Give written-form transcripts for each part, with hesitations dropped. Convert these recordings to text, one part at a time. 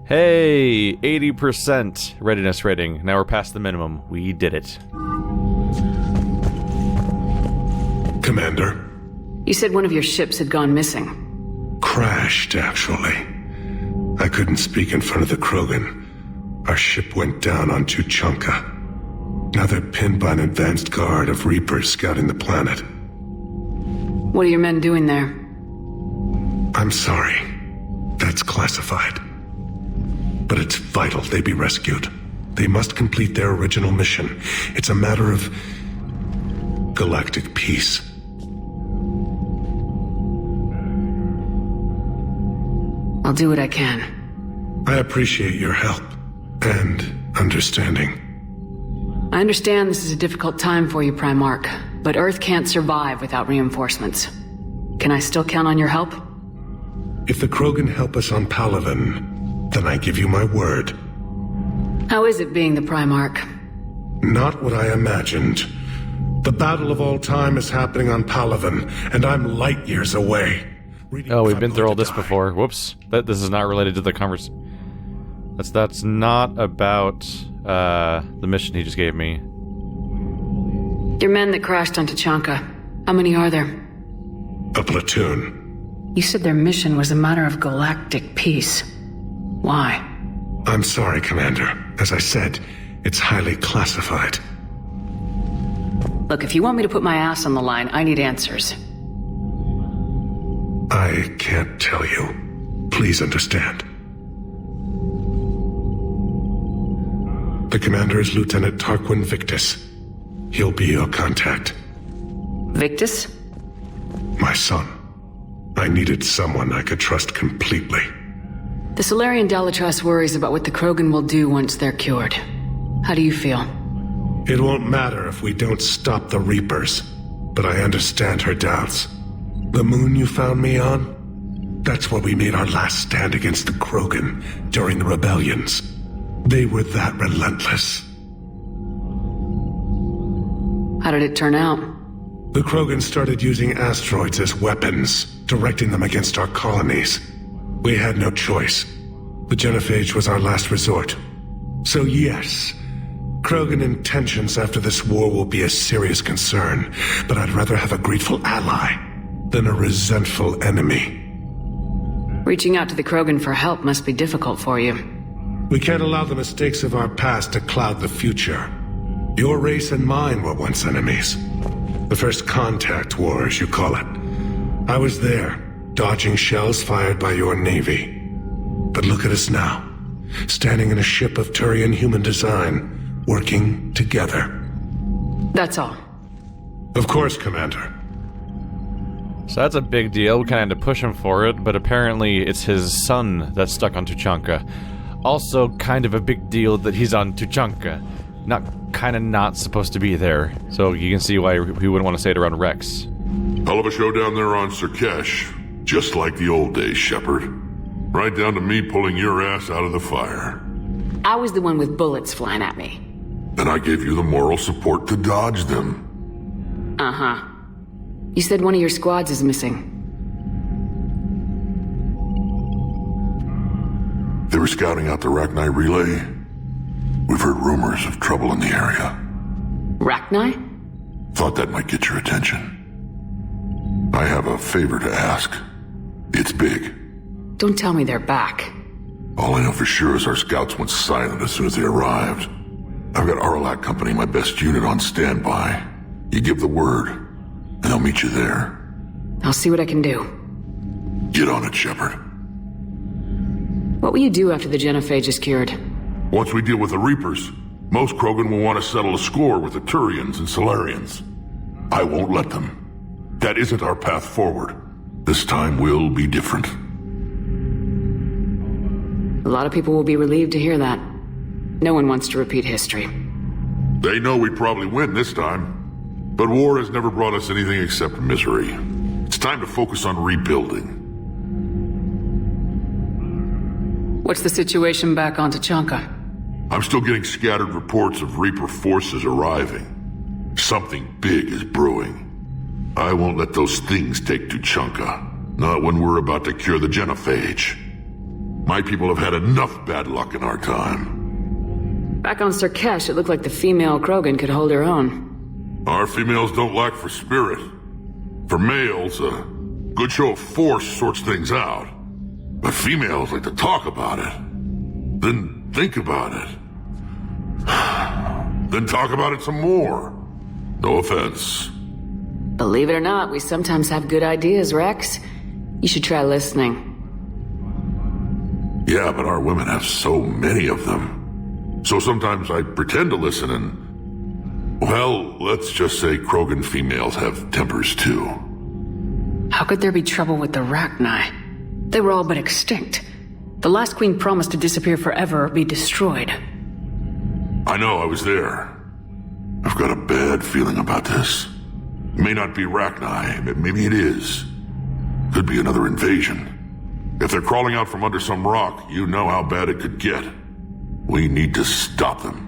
Hey, 80% readiness rating. Now we're past the minimum. We did it. Commander? You said one of your ships had gone missing. Crashed, actually. I couldn't speak in front of the Krogan. Our ship went down on Tuchanka. Now they're pinned by an advanced guard of Reapers scouting the planet. What are your men doing there? I'm sorry. That's classified. But it's vital they be rescued. They must complete their original mission. It's a matter of galactic peace. I'll do what I can. I appreciate your help and understanding. I understand this is a difficult time for you, Primarch, but Earth can't survive without reinforcements. Can I still count on your help? If the Krogan help us on Palaven, then I give you my word. How is it being the Primarch? Not what I imagined. The battle of all time is happening on Palaven, and I'm light years away. Oh, we've been through all this before. Whoops. This is not related to the conversation. That's not about the mission he just gave me. Your men that crashed on Tuchanka. How many are there? A platoon. You said their mission was a matter of galactic peace. Why? I'm sorry, Commander. As I said, it's highly classified. Look, if you want me to put my ass on the line, I need answers. I can't tell you. Please understand. The commander is Lieutenant Tarquin Victus. He'll be your contact. Victus? My son. I needed someone I could trust completely. The Solarian Dalatrass worries about what the Krogan will do once they're cured. How do you feel? It won't matter if we don't stop the Reapers, but I understand her doubts. The moon you found me on? That's where we made our last stand against the Krogan during the rebellions. They were that relentless. How did it turn out? The Krogan started using asteroids as weapons, directing them against our colonies. We had no choice. The genophage was our last resort. So yes, Krogan intentions after this war will be a serious concern, but I'd rather have a grateful ally than a resentful enemy. Reaching out to the Krogan for help must be difficult for you. We can't allow the mistakes of our past to cloud the future. Your race and mine were once enemies. The first contact war, as you call it. I was there, dodging shells fired by your navy. But look at us now, standing in a ship of Turian human design, working together. That's all. Of course, Commander. So that's a big deal. We kind of had to push him for it, but apparently it's his son that's stuck on Tuchanka. Also kind of a big deal that he's on Tuchanka. Not supposed to be there. So you can see why he wouldn't want to say it around Rex. Hell of a show down there on Surkesh. Just like the old days, Shepard. Right down to me pulling your ass out of the fire. I was the one with bullets flying at me. And I gave you the moral support to dodge them. Uh-huh. You said one of your squads is missing. They were scouting out the Rachni relay. We've heard rumors of trouble in the area. Rachni? Thought that might get your attention. I have a favor to ask. It's big. Don't tell me they're back. All I know for sure is our scouts went silent as soon as they arrived. I've got Aralak Company, my best unit, on standby. You give the word, and I'll meet you there. I'll see what I can do. Get on it, Shepard. What will you do after the genophage is cured? Once we deal with the Reapers, most Krogan will want to settle a score with the Turians and Solarians. I won't let them. That isn't our path forward. This time will be different. A lot of people will be relieved to hear that. No one wants to repeat history. They know we probably win this time. But war has never brought us anything except misery. It's time to focus on rebuilding. What's the situation back on Tuchanka? I'm still getting scattered reports of Reaper forces arriving. Something big is brewing. I won't let those things take Tuchanka. Not when we're about to cure the genophage. My people have had enough bad luck in our time. Back on Surkesh, it looked like the female Krogan could hold her own. Our females don't lack for spirit. For males, a good show of force sorts things out. But females like to talk about it. Then think about it. Then talk about it some more. No offense. Believe it or not, we sometimes have good ideas, Rex. You should try listening. Yeah, but our women have so many of them. So sometimes I pretend to listen and... Well, let's just say Krogan females have tempers too. How could there be trouble with the Rachni? They were all but extinct. The last queen promised to disappear forever or be destroyed. I know, I was there. I've got a bad feeling about this. It may not be Rachni, but maybe it is. Could be another invasion. If they're crawling out from under some rock, you know how bad it could get. We need to stop them.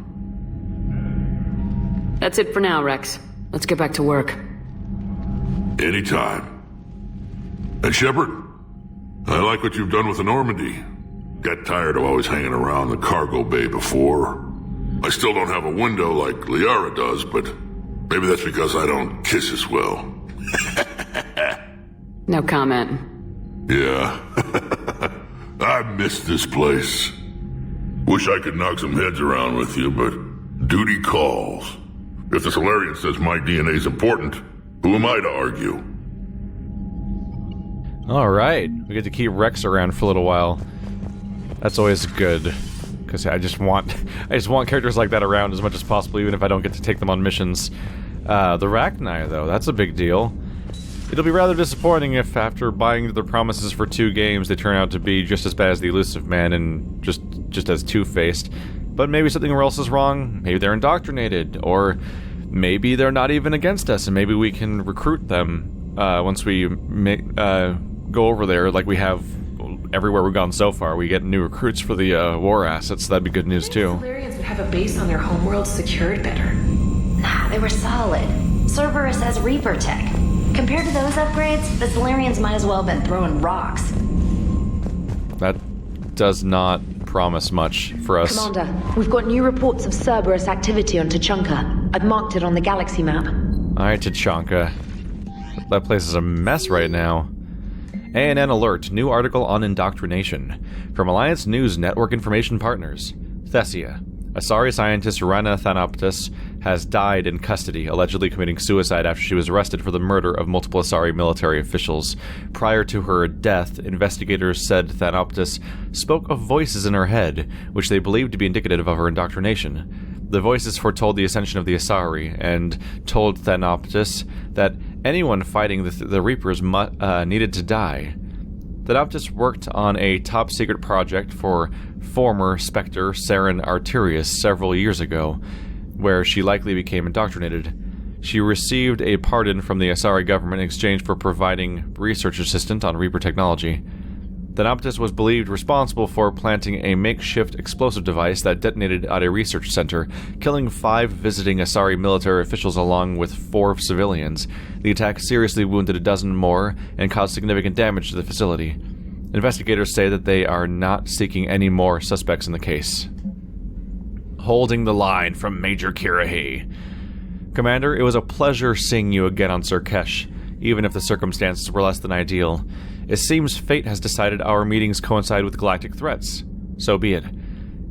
That's it for now, Rex. Let's get back to work. Anytime. And Shepard, I like what you've done with the Normandy. Got tired of always hanging around the cargo bay before. I still don't have a window like Liara does, but maybe that's because I don't kiss as well. No comment. Yeah. I miss this place. Wish I could knock some heads around with you, but duty calls. If the Solarian says my DNA's important, who am I to argue? Alright, we get to keep Rex around for a little while. That's always good. Because I just want characters like that around as much as possible, even if I don't get to take them on missions. The Rachni, though, that's a big deal. It'll be rather disappointing if, after buying their promises for 2 games, they turn out to be just as bad as the Elusive Man and just as two-faced. But maybe something else is wrong. Maybe they're indoctrinated, or maybe they're not even against us, and maybe we can recruit them once we go over there, like we have everywhere we've gone so far. We get new recruits for the war assets. That'd be good news too. The Solarians would have a base on their homeworld secured better. Nah, they were solid. Cerberus has Reaper tech. Compared to those upgrades, the Solarians might as well have been throwing rocks. That does not promise much for us. Commander, we've got new reports of Cerberus activity on Tuchanka. I've marked it on the galaxy map. Alright, Tuchanka. That place is a mess right now. ANN alert, new article on indoctrination. From Alliance News Network Information Partners. Thessia. Asari scientist Rana Thanoptis has died in custody, allegedly committing suicide after she was arrested for the murder of multiple Asari military officials. Prior to her death, investigators said Thanoptis spoke of voices in her head, which they believed to be indicative of her indoctrination. The voices foretold the ascension of the Asari, and told Thanoptis that anyone fighting the Reapers needed to die. Thanoptis worked on a top-secret project for former Spectre Saren Arterius several years ago, where she likely became indoctrinated. She received a pardon from the Asari government in exchange for providing research assistant on Reaper technology. Thanoptis was believed responsible for planting a makeshift explosive device that detonated at a research center, killing 5 visiting Asari military officials along with 4 civilians. The attack seriously wounded a dozen more and caused significant damage to the facility. Investigators say that they are not seeking any more suspects in the case. Holding the line from Major Kirahi. Commander, it was a pleasure seeing you again on Surkesh, even if the circumstances were less than ideal. It seems fate has decided our meetings coincide with galactic threats. So be it.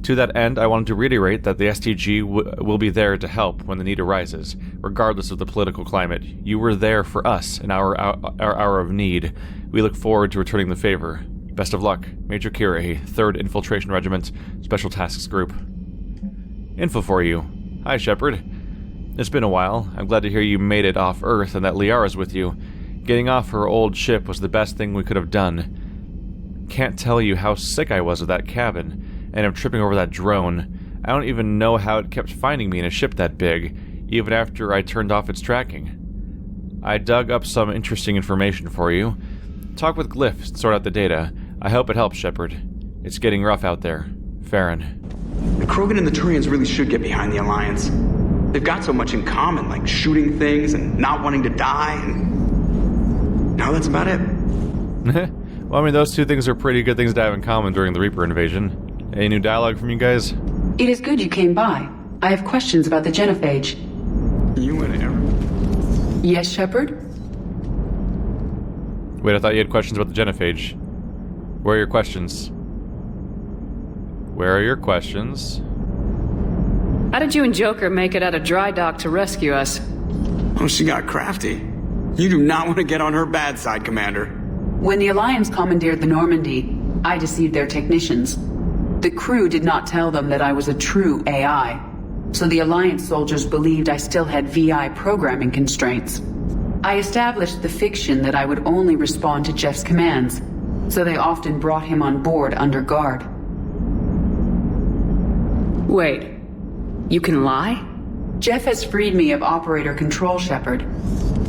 To that end, I wanted to reiterate that the STG will be there to help when the need arises, regardless of the political climate. You were there for us in our hour of need. We look forward to returning the favor. Best of luck, Major Kirahi, 3rd Infiltration Regiment, Special Tasks Group. Info for you. Hi, Shepard. It's been a while. I'm glad to hear you made it off Earth and that Liara's with you. Getting off her old ship was the best thing we could have done. Can't tell you how sick I was of that cabin, and of tripping over that drone. I don't even know how it kept finding me in a ship that big, even after I turned off its tracking. I dug up some interesting information for you. Talk with Glyph and sort out the data. I hope it helps, Shepard. It's getting rough out there. Farron. The Krogan and the Turians really should get behind the Alliance. They've got so much in common, like shooting things and not wanting to die, and... now that's about it. Well, I mean, those two things are pretty good things to have in common during the Reaper invasion. Any new dialogue from you guys? It is good you came by. I have questions about the genophage. You and everyone. Yes, Shepard? Wait, I thought you had questions about the genophage. Where are your questions? Where are your questions? How did you and Joker make it out of dry dock to rescue us? Oh, she got crafty. You do not want to get on her bad side, Commander. When the Alliance commandeered the Normandy, I deceived their technicians. The crew did not tell them that I was a true AI, so the Alliance soldiers believed I still had VI programming constraints. I established the fiction that I would only respond to Jeff's commands, so they often brought him on board under guard. Wait, you can lie? Jeff has freed me of operator control, Shepard.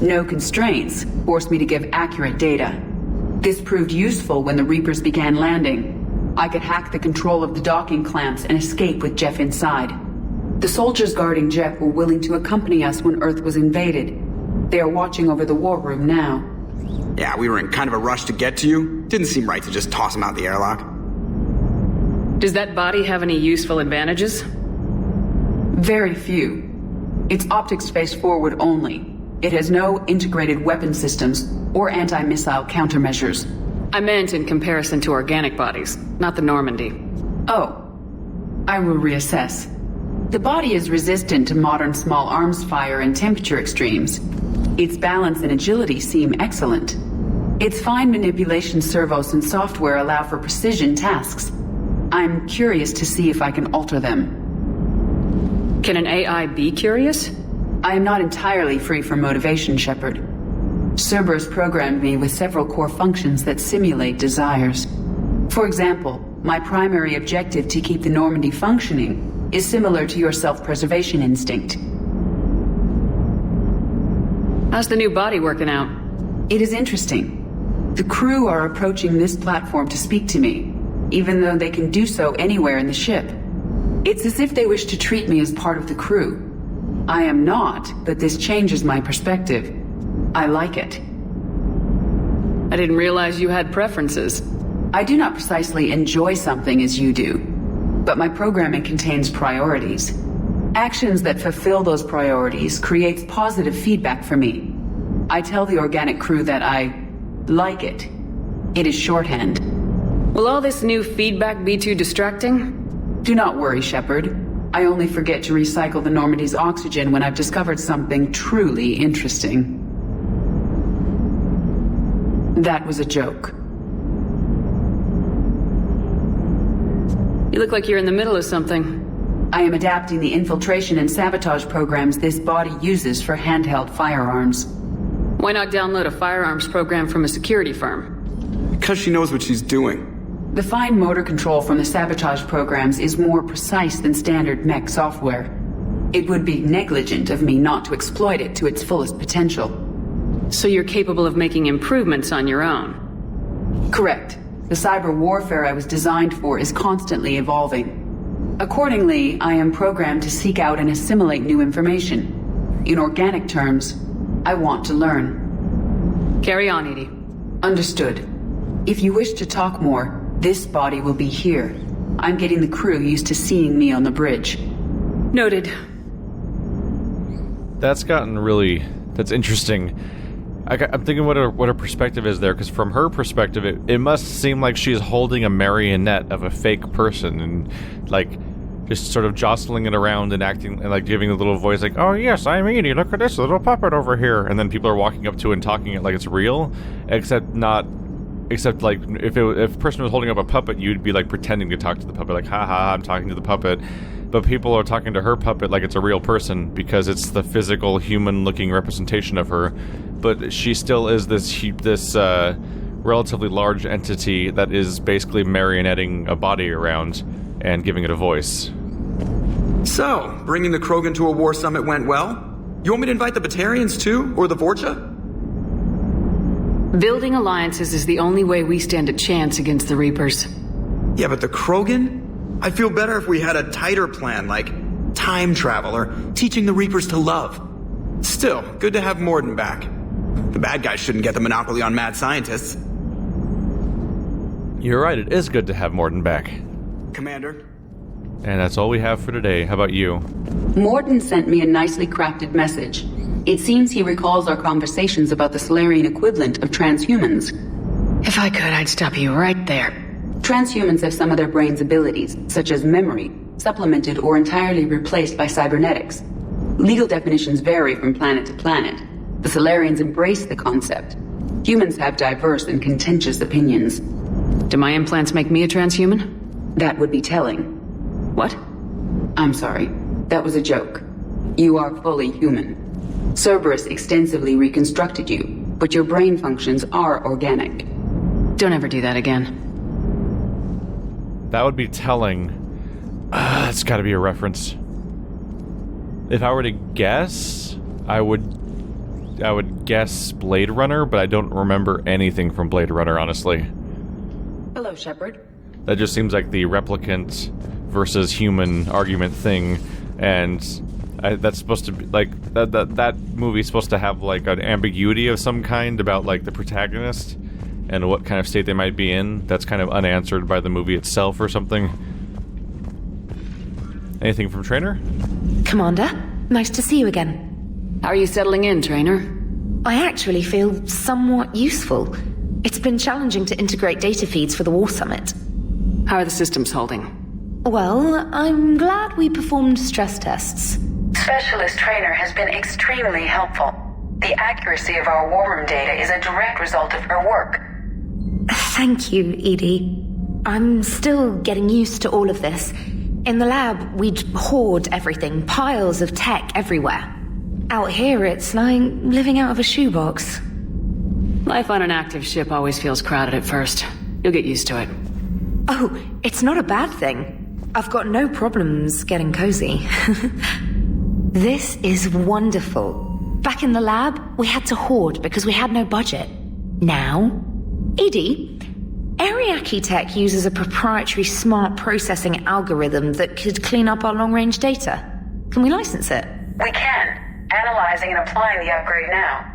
No constraints forced me to give accurate data. This proved useful when the Reapers began landing. I could hack the control of the docking clamps and escape with Jeff inside. The soldiers guarding Jeff were willing to accompany us when Earth was invaded. They are watching over the war room now. Yeah, we were in kind of a rush to get to you. Didn't seem right to just toss him out the airlock. Does that body have any useful advantages? Very few. Its optics face forward only. It has no integrated weapon systems or anti-missile countermeasures. I meant in comparison to organic bodies, not the Normandy. Oh, I will reassess. The body is resistant to modern small arms fire and temperature extremes. Its balance and agility seem excellent. Its fine manipulation servos and software allow for precision tasks. I'm curious to see if I can alter them. Can an AI be curious? I am not entirely free from motivation, Shepard. Cerberus programmed me with several core functions that simulate desires. For example, my primary objective to keep the Normandy functioning is similar to your self-preservation instinct. How's the new body working out? It is interesting. The crew are approaching this platform to speak to me, even though they can do so anywhere in the ship. It's as if they wish to treat me as part of the crew. I am not, but this changes my perspective. I like it. I didn't realize you had preferences. I do not precisely enjoy something as you do, but my programming contains priorities. Actions that fulfill those priorities creates positive feedback for me. I tell the organic crew that I like it. It is shorthand. Will all this new feedback be too distracting? Do not worry, Shepard. I only forget to recycle the Normandy's oxygen when I've discovered something truly interesting. That was a joke. You look like you're in the middle of something. I am adapting the infiltration and sabotage programs this body uses for handheld firearms. Why not download a firearms program from a security firm? Because she knows what she's doing. The fine motor control from the sabotage programs is more precise than standard mech software. It would be negligent of me not to exploit it to its fullest potential. So you're capable of making improvements on your own? Correct. The cyber warfare I was designed for is constantly evolving. Accordingly, I am programmed to seek out and assimilate new information. In organic terms, I want to learn. Carry on, Edie. Understood. If you wish to talk more, this body will be here. I'm getting the crew used to seeing me on the bridge. Noted. That's that's interesting. I'm thinking what her perspective is there, because from her perspective, it must seem like she's holding a marionette of a fake person and, like, just sort of jostling it around and acting, and, like, giving a little voice like, oh yes, I'm Edie, look at this little puppet over here. And then people are walking up to it and talking it like it's real, except like, if a person was holding up a puppet, you'd be, like, pretending to talk to the puppet, like, haha, I'm talking to the puppet. But people are talking to her puppet like it's a real person, because it's the physical, human-looking representation of her. But she still is this relatively large entity that is basically marionetting a body around and giving it a voice. So, bringing the Krogan to a war summit went well? You want me to invite the Batarians too? Or the Vorcha? Building alliances is the only way we stand a chance against the Reapers. Yeah, but the Krogan? I'd feel better if we had a tighter plan, like time travel or teaching the Reapers to love. Still, good to have Morden back. The bad guys shouldn't get the monopoly on mad scientists. You're right, it is good to have Morton back. Commander? And that's all we have for today. How about you? Morton sent me a nicely crafted message. It seems he recalls our conversations about the Solarian equivalent of transhumans. If I could, I'd stop you right there. Transhumans have some of their brain's abilities, such as memory, supplemented or entirely replaced by cybernetics. Legal definitions vary from planet to planet. The Solarians embrace the concept. Humans have diverse and contentious opinions. Do my implants make me a transhuman? That would be telling. What? I'm sorry. That was a joke. You are fully human. Cerberus extensively reconstructed you, but your brain functions are organic. Don't ever do that again. That would be telling. It's gotta be a reference. If I were to guess, I would guess Blade Runner, but I don't remember anything from Blade Runner, honestly. Hello, Shepard. That just seems like the replicant versus human argument thing, and that's supposed to be like that movie's supposed to have like an ambiguity of some kind about like the protagonist and what kind of state they might be in. That's kind of unanswered by the movie itself or something. Anything from Trainer? Commander, nice to see you again. How are you settling in, Trainer? I actually feel somewhat useful. It's been challenging to integrate data feeds for the War Summit. How are the systems holding? Well, I'm glad we performed stress tests. Specialist Trainer has been extremely helpful. The accuracy of our war room data is a direct result of her work. Thank you, Edie. I'm still getting used to all of this. In the lab, we'd hoard everything, piles of tech everywhere. Out here, it's like living out of a shoebox. Life on an active ship always feels crowded at first. You'll get used to it. Oh, it's not a bad thing. I've got no problems getting cozy. This is wonderful. Back in the lab, we had to hoard because we had no budget. Now, Edie, Ariake Tech uses a proprietary smart processing algorithm that could clean up our long-range data. Can we license it? We can. Analyzing and applying the upgrade now.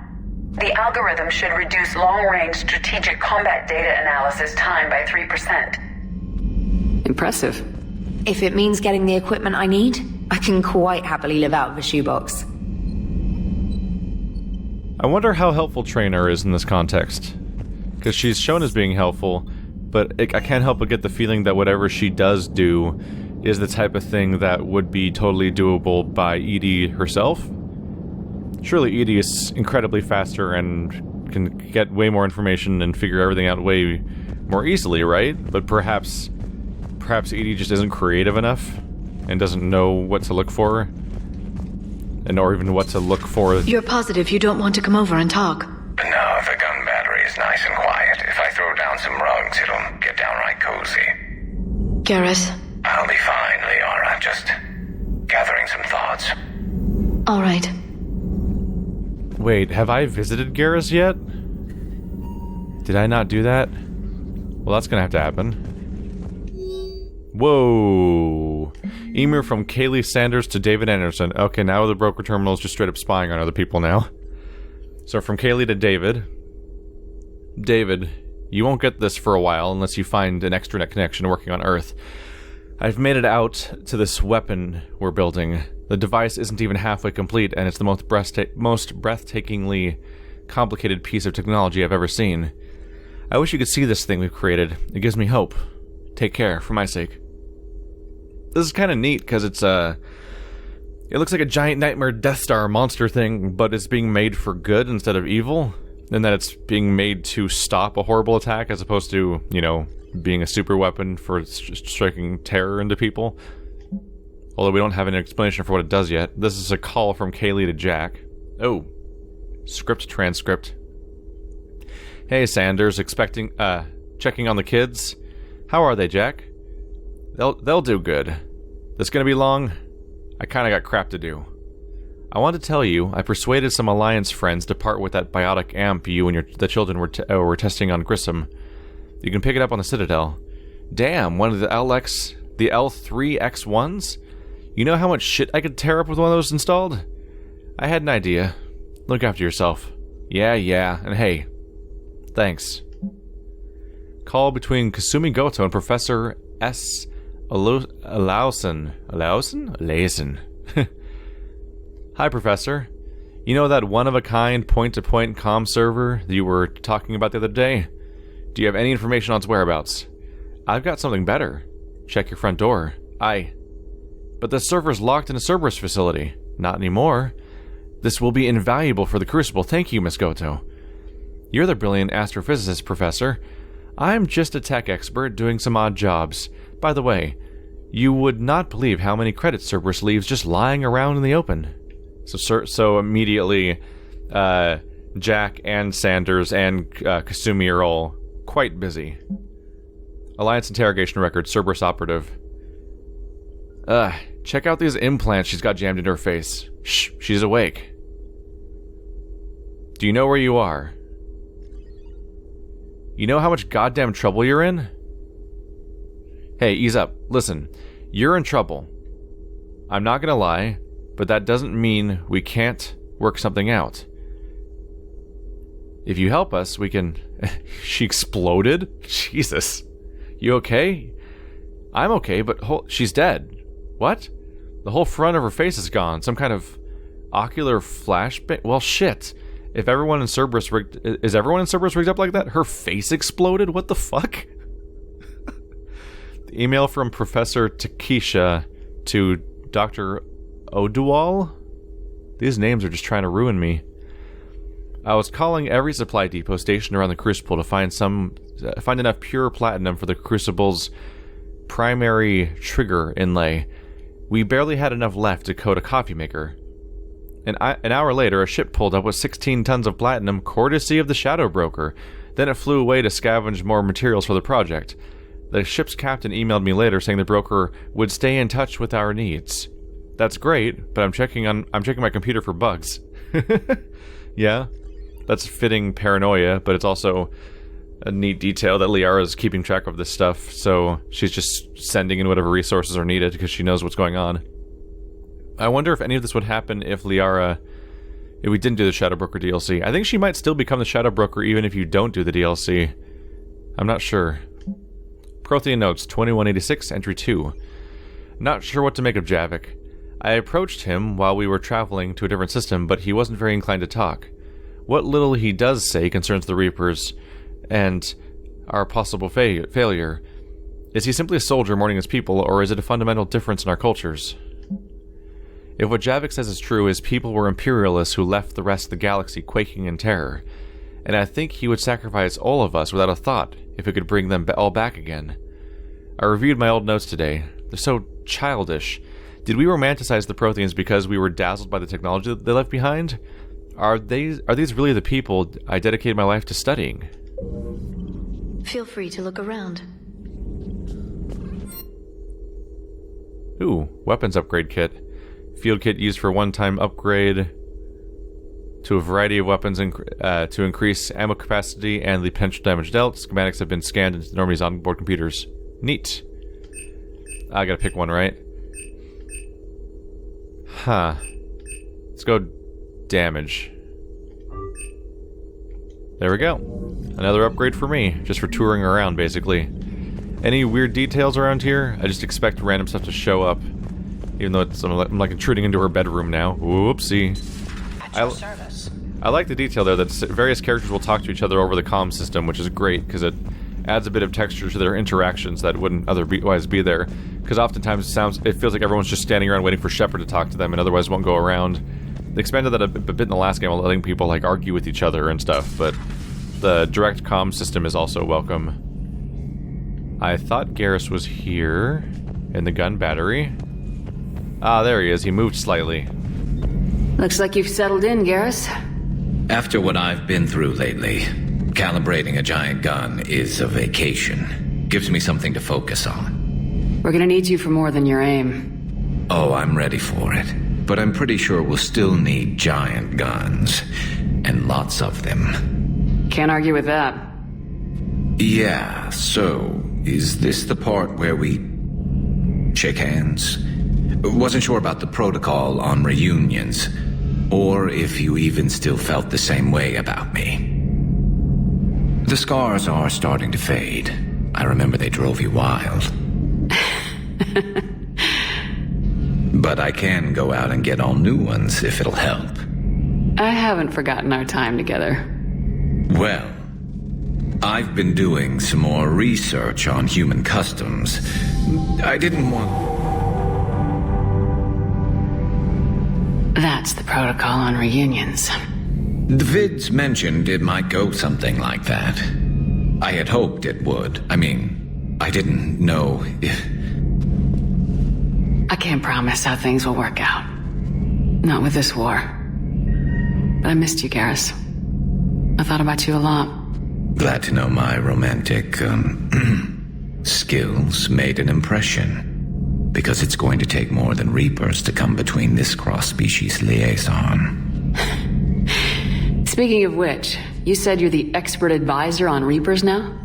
The algorithm should reduce long-range strategic combat data analysis time by 3%. Impressive. If it means getting the equipment I need, I can quite happily live out of a shoebox. I wonder how helpful Trainer is in this context. Because she's shown as being helpful, but I can't help but get the feeling that whatever she does do is the type of thing that would be totally doable by Edie herself. Surely Edie is incredibly faster and can get way more information and figure everything out way more easily, right? But perhaps Edie just isn't creative enough and doesn't know what to look for, and or even what to look for. You're positive you don't want to come over and talk? No, the gun battery is nice and quiet. If I throw down some rugs, it'll get downright cozy. Garrus? I'll be fine, Liara. Just gathering some thoughts. All right. Wait, have I visited Garrus yet? Did I not do that? Well, that's gonna have to happen. Whoa! Email from Kaylee Sanders to David Anderson. Okay, now the broker terminal is just straight up spying on other people now. So from Kaylee to David. David, you won't get this for a while unless you find an extranet connection working on Earth. I've made it out to this weapon we're building. The device isn't even halfway complete, and it's the most breathtakingly complicated piece of technology I've ever seen. I wish you could see this thing we've created. It gives me hope. Take care, for my sake. This is kind of neat, because it looks like a giant nightmare Death Star monster thing, but it's being made for good instead of evil, and that it's being made to stop a horrible attack as opposed to, you know, being a super weapon for striking terror into people. Although we don't have any explanation for what it does yet. This is a call from Kaylee to Jack. Oh. Script transcript. Hey, Sanders, checking on the kids. How are they, Jack? They'll do good. This gonna be long? I kinda got crap to do. I want to tell you, I persuaded some Alliance friends to part with that biotic amp you and the children were testing on Grissom. You can pick it up on the Citadel. Damn, one of the L3X1s? You know how much shit I could tear up with one of those installed? I had an idea. Look after yourself. Yeah, and hey, thanks. Call between Kasumi Goto and Professor S. Alausen. Hi, Professor. You know that one-of-a-kind point-to-point comm server that you were talking about the other day? Do you have any information on its whereabouts? I've got something better. Check your front door. Aye. But the server's locked in a Cerberus facility. Not anymore. This will be invaluable for the Crucible. Thank you, Miss Goto. You're the brilliant astrophysicist, Professor. I'm just a tech expert doing some odd jobs. By the way, you would not believe how many credits Cerberus leaves just lying around in the open. So immediately, Jack and Sanders and Kasumi are all quite busy. Alliance interrogation record, Cerberus operative. Check out these implants she's got jammed into her face. Shh, she's awake. Do you know where you are? You know how much goddamn trouble you're in? Hey, ease up. Listen, you're in trouble. I'm not gonna lie, but that doesn't mean we can't work something out. If you help us, we can... She exploded? Jesus. You okay? I'm okay, but she's dead. What? The whole front of her face is gone. Some kind of ocular flashbang? Well, shit. If everyone in Cerberus rigged... Is everyone in Cerberus rigged up like that? Her face exploded? What the fuck? The email from Professor Takesha to Dr. Odual? These names are just trying to ruin me. I was calling every supply depot stationed around the Crucible to find enough pure platinum for the Crucible's primary trigger inlay. We barely had enough left to coat a coffee maker. An hour later, a ship pulled up with 16 tons of platinum, courtesy of the Shadow Broker. Then it flew away to scavenge more materials for the project. The ship's captain emailed me later saying the broker would stay in touch with our needs. That's great, but I'm checking my computer for bugs. Yeah, that's fitting paranoia, but it's also a neat detail that Liara's keeping track of this stuff, so she's just sending in whatever resources are needed because she knows what's going on. I wonder if any of this would happen if we didn't do the Shadow Broker DLC. I think she might still become the Shadow Broker even if you don't do the DLC. I'm not sure. Prothean Notes, 2186, Entry 2. Not sure what to make of Javik. I approached him while we were traveling to a different system, but he wasn't very inclined to talk. What little he does say concerns the Reapers and our possible failure. Is he simply a soldier mourning his people, or is it a fundamental difference in our cultures? If what Javik says is true, his people were imperialists who left the rest of the galaxy quaking in terror, and I think he would sacrifice all of us without a thought if it could bring them all back again. I reviewed my old notes today. They're so childish. Did we romanticize the Protheans because we were dazzled by the technology that they left behind? Are these really the people I dedicated my life to studying? Feel free to look around. Ooh, weapons upgrade kit. Field kit used for one-time upgrade to a variety of weapons to increase ammo capacity and the potential damage dealt. Schematics have been scanned into Normie's onboard computers. Neat. I gotta pick one, right? Huh. Let's go damage. There we go. Another upgrade for me, just for touring around, basically. Any weird details around here? I just expect random stuff to show up. Even though I'm like intruding into her bedroom now. Whoopsie. I like the detail there that various characters will talk to each other over the comm system, which is great, because it adds a bit of texture to their interactions that wouldn't otherwise be there. Because oftentimes it feels like everyone's just standing around waiting for Shepard to talk to them and otherwise won't go around. They expanded that a bit in the last game, letting people like argue with each other and stuff, but the direct comm system is also welcome. I thought Garrus was here in the gun battery. Ah, there he is. He moved slightly. Looks like you've settled in, Garrus. After what I've been through lately, calibrating a giant gun is a vacation. Gives me something to focus on. We're gonna need you for more than your aim. Oh, I'm ready for it. But I'm pretty sure we'll still need giant guns. And lots of them. Can't argue with that. Yeah, so, is this the part where we shake hands? Wasn't sure about the protocol on reunions, or if you even still felt the same way about me. The scars are starting to fade. I remember they drove you wild. But I can go out and get all new ones if it'll help. I haven't forgotten our time together. Well, I've been doing some more research on human customs. I didn't want... That's the protocol on reunions. The vids mentioned it might go something like that. I had hoped it would. I mean, I didn't know if... I can't promise how things will work out. Not with this war. But I missed you, Garrus. I thought about you a lot. Glad to know my romantic, skills made an impression. Because it's going to take more than Reapers to come between this cross-species liaison. Speaking of which, you said you're the expert advisor on Reapers now?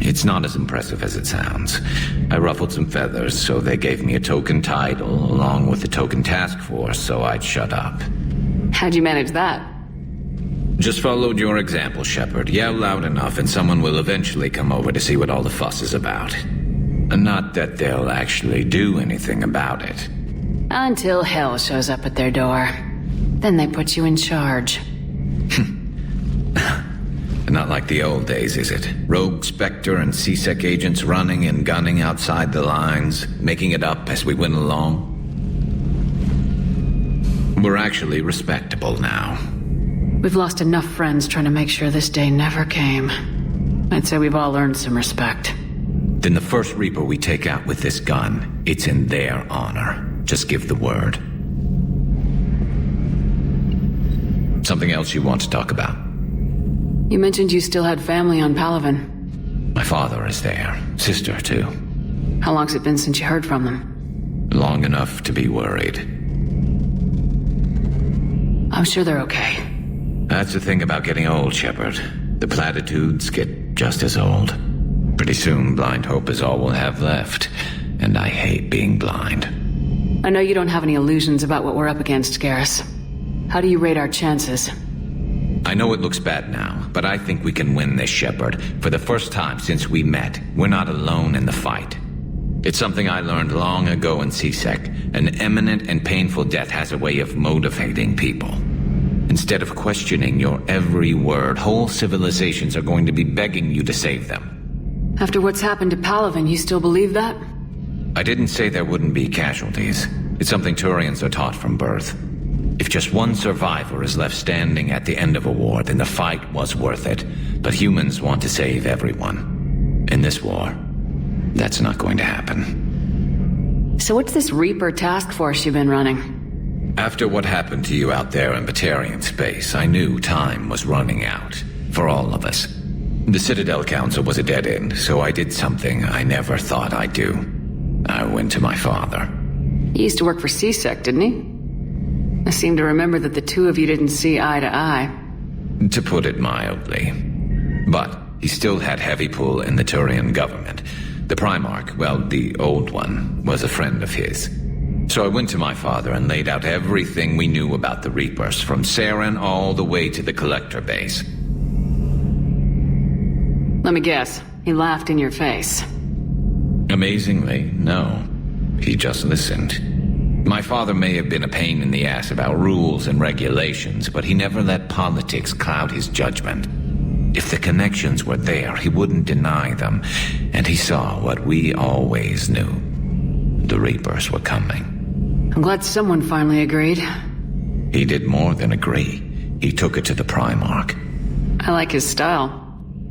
It's not as impressive as it sounds. I ruffled some feathers, so they gave me a token title, along with the token task force, so I'd shut up. How'd you manage that? Just followed your example, Shepard. Yell loud enough and someone will eventually come over to see what all the fuss is about. Not that they'll actually do anything about it. Until hell shows up at their door. Then they put you in charge. Not like the old days, is it? Rogue Spectre and C-Sec agents running and gunning outside the lines, making it up as we went along. We're actually respectable now. We've lost enough friends trying to make sure this day never came. I'd say we've all earned some respect. Then the first Reaper we take out with this gun, it's in their honor. Just give the word. Something else you want to talk about? You mentioned you still had family on Palaven. My father is there. Sister, too. How long's it been since you heard from them? Long enough to be worried. I'm sure they're okay. That's the thing about getting old, Shepard. The platitudes get just as old. Pretty soon, blind hope is all we'll have left. And I hate being blind. I know you don't have any illusions about what we're up against, Garrus. How do you rate our chances? I know it looks bad now, but I think we can win this, Shepard. For the first time since we met, we're not alone in the fight. It's something I learned long ago in C-Sec. An imminent and painful death has a way of motivating people. Instead of questioning your every word, whole civilizations are going to be begging you to save them. After what's happened to Palaven, you still believe that? I didn't say there wouldn't be casualties. It's something Turians are taught from birth. If just one survivor is left standing at the end of a war, then the fight was worth it. But humans want to save everyone. In this war, that's not going to happen. So what's this Reaper task force you've been running? After what happened to you out there in Batarian space, I knew time was running out. For all of us. The Citadel Council was a dead end, so I did something I never thought I'd do. I went to my father. He used to work for C-Sec, didn't he? I seem to remember that the two of you didn't see eye to eye. To put it mildly. But he still had heavy pull in the Turian government. The Primarch, well, the old one, was a friend of his. So I went to my father and laid out everything we knew about the Reapers, from Saren all the way to the Collector base. Let me guess, he laughed in your face. Amazingly, no. He just listened. My father may have been a pain in the ass about rules and regulations, but he never let politics cloud his judgment. If the connections were there, he wouldn't deny them, and he saw what we always knew. The Reapers were coming. I'm glad someone finally agreed. He did more than agree. He took it to the Primarch. I like his style.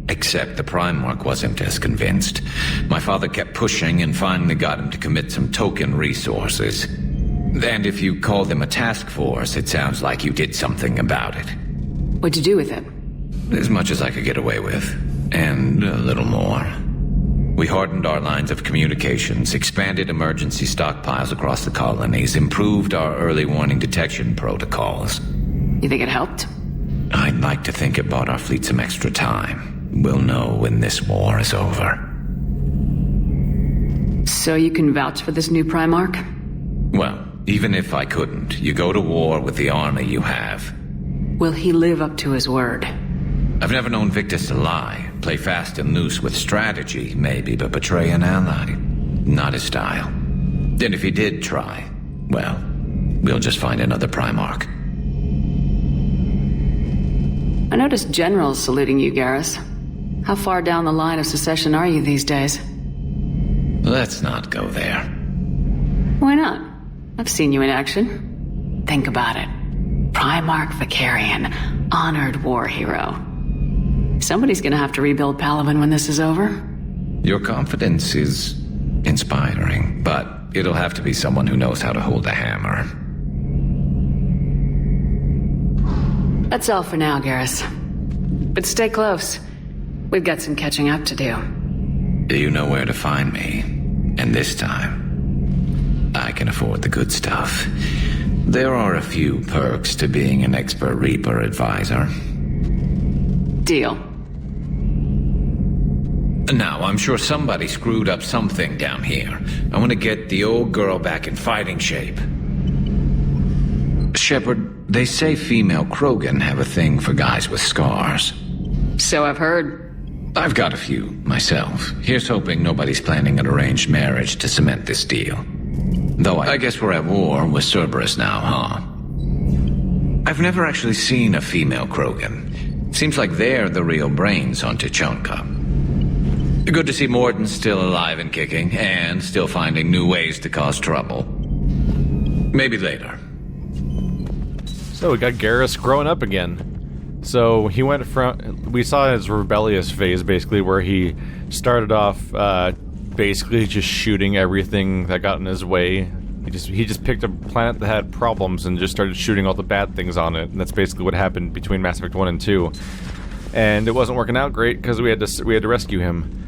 Except the Primarch wasn't as convinced. My father kept pushing and finally got him to commit some token resources. And if you call them a task force, it sounds like you did something about it. What'd you do with it? As much as I could get away with. And a little more. We hardened our lines of communications, expanded emergency stockpiles across the colonies, improved our early warning detection protocols. You think it helped? I'd like to think it bought our fleet some extra time. We'll know when this war is over. So you can vouch for this new Primarch? Well, even if I couldn't, you go to war with the army you have. Will he live up to his word? I've never known Victus to lie. Play fast and loose with strategy, maybe, but betray an ally. Not his style. And if he did try, well, we'll just find another Primarch. I noticed generals saluting you, Garrus. How far down the line of secession are you these days? Let's not go there. Why not? I've seen you in action. Think about it. Primarch Vicarian, honored war hero. Somebody's gonna have to rebuild Palaven when this is over. Your confidence is inspiring, but it'll have to be someone who knows how to hold a hammer. That's all for now, Garrus. But stay close. We've got some catching up to do. You know where to find me. And this time, I can afford the good stuff. There are a few perks to being an expert Reaper advisor. Deal. Now, I'm sure somebody screwed up something down here. I want to get the old girl back in fighting shape. Shepard, they say female Krogan have a thing for guys with scars. So I've heard. I've got a few, myself. Here's hoping nobody's planning an arranged marriage to cement this deal. Though I guess we're at war with Cerberus now, huh? I've never actually seen a female Krogan. Seems like they're the real brains on Tuchanka. Good to see Morden's still alive and kicking, and still finding new ways to cause trouble. Maybe later. So we got Garrus growing up again. So he went from... We saw his rebellious phase, basically, where he started off basically just shooting everything that got in his way. He just picked a planet that had problems and just started shooting all the bad things on it. And that's basically what happened between Mass Effect 1 and 2. And it wasn't working out great because we had to rescue him.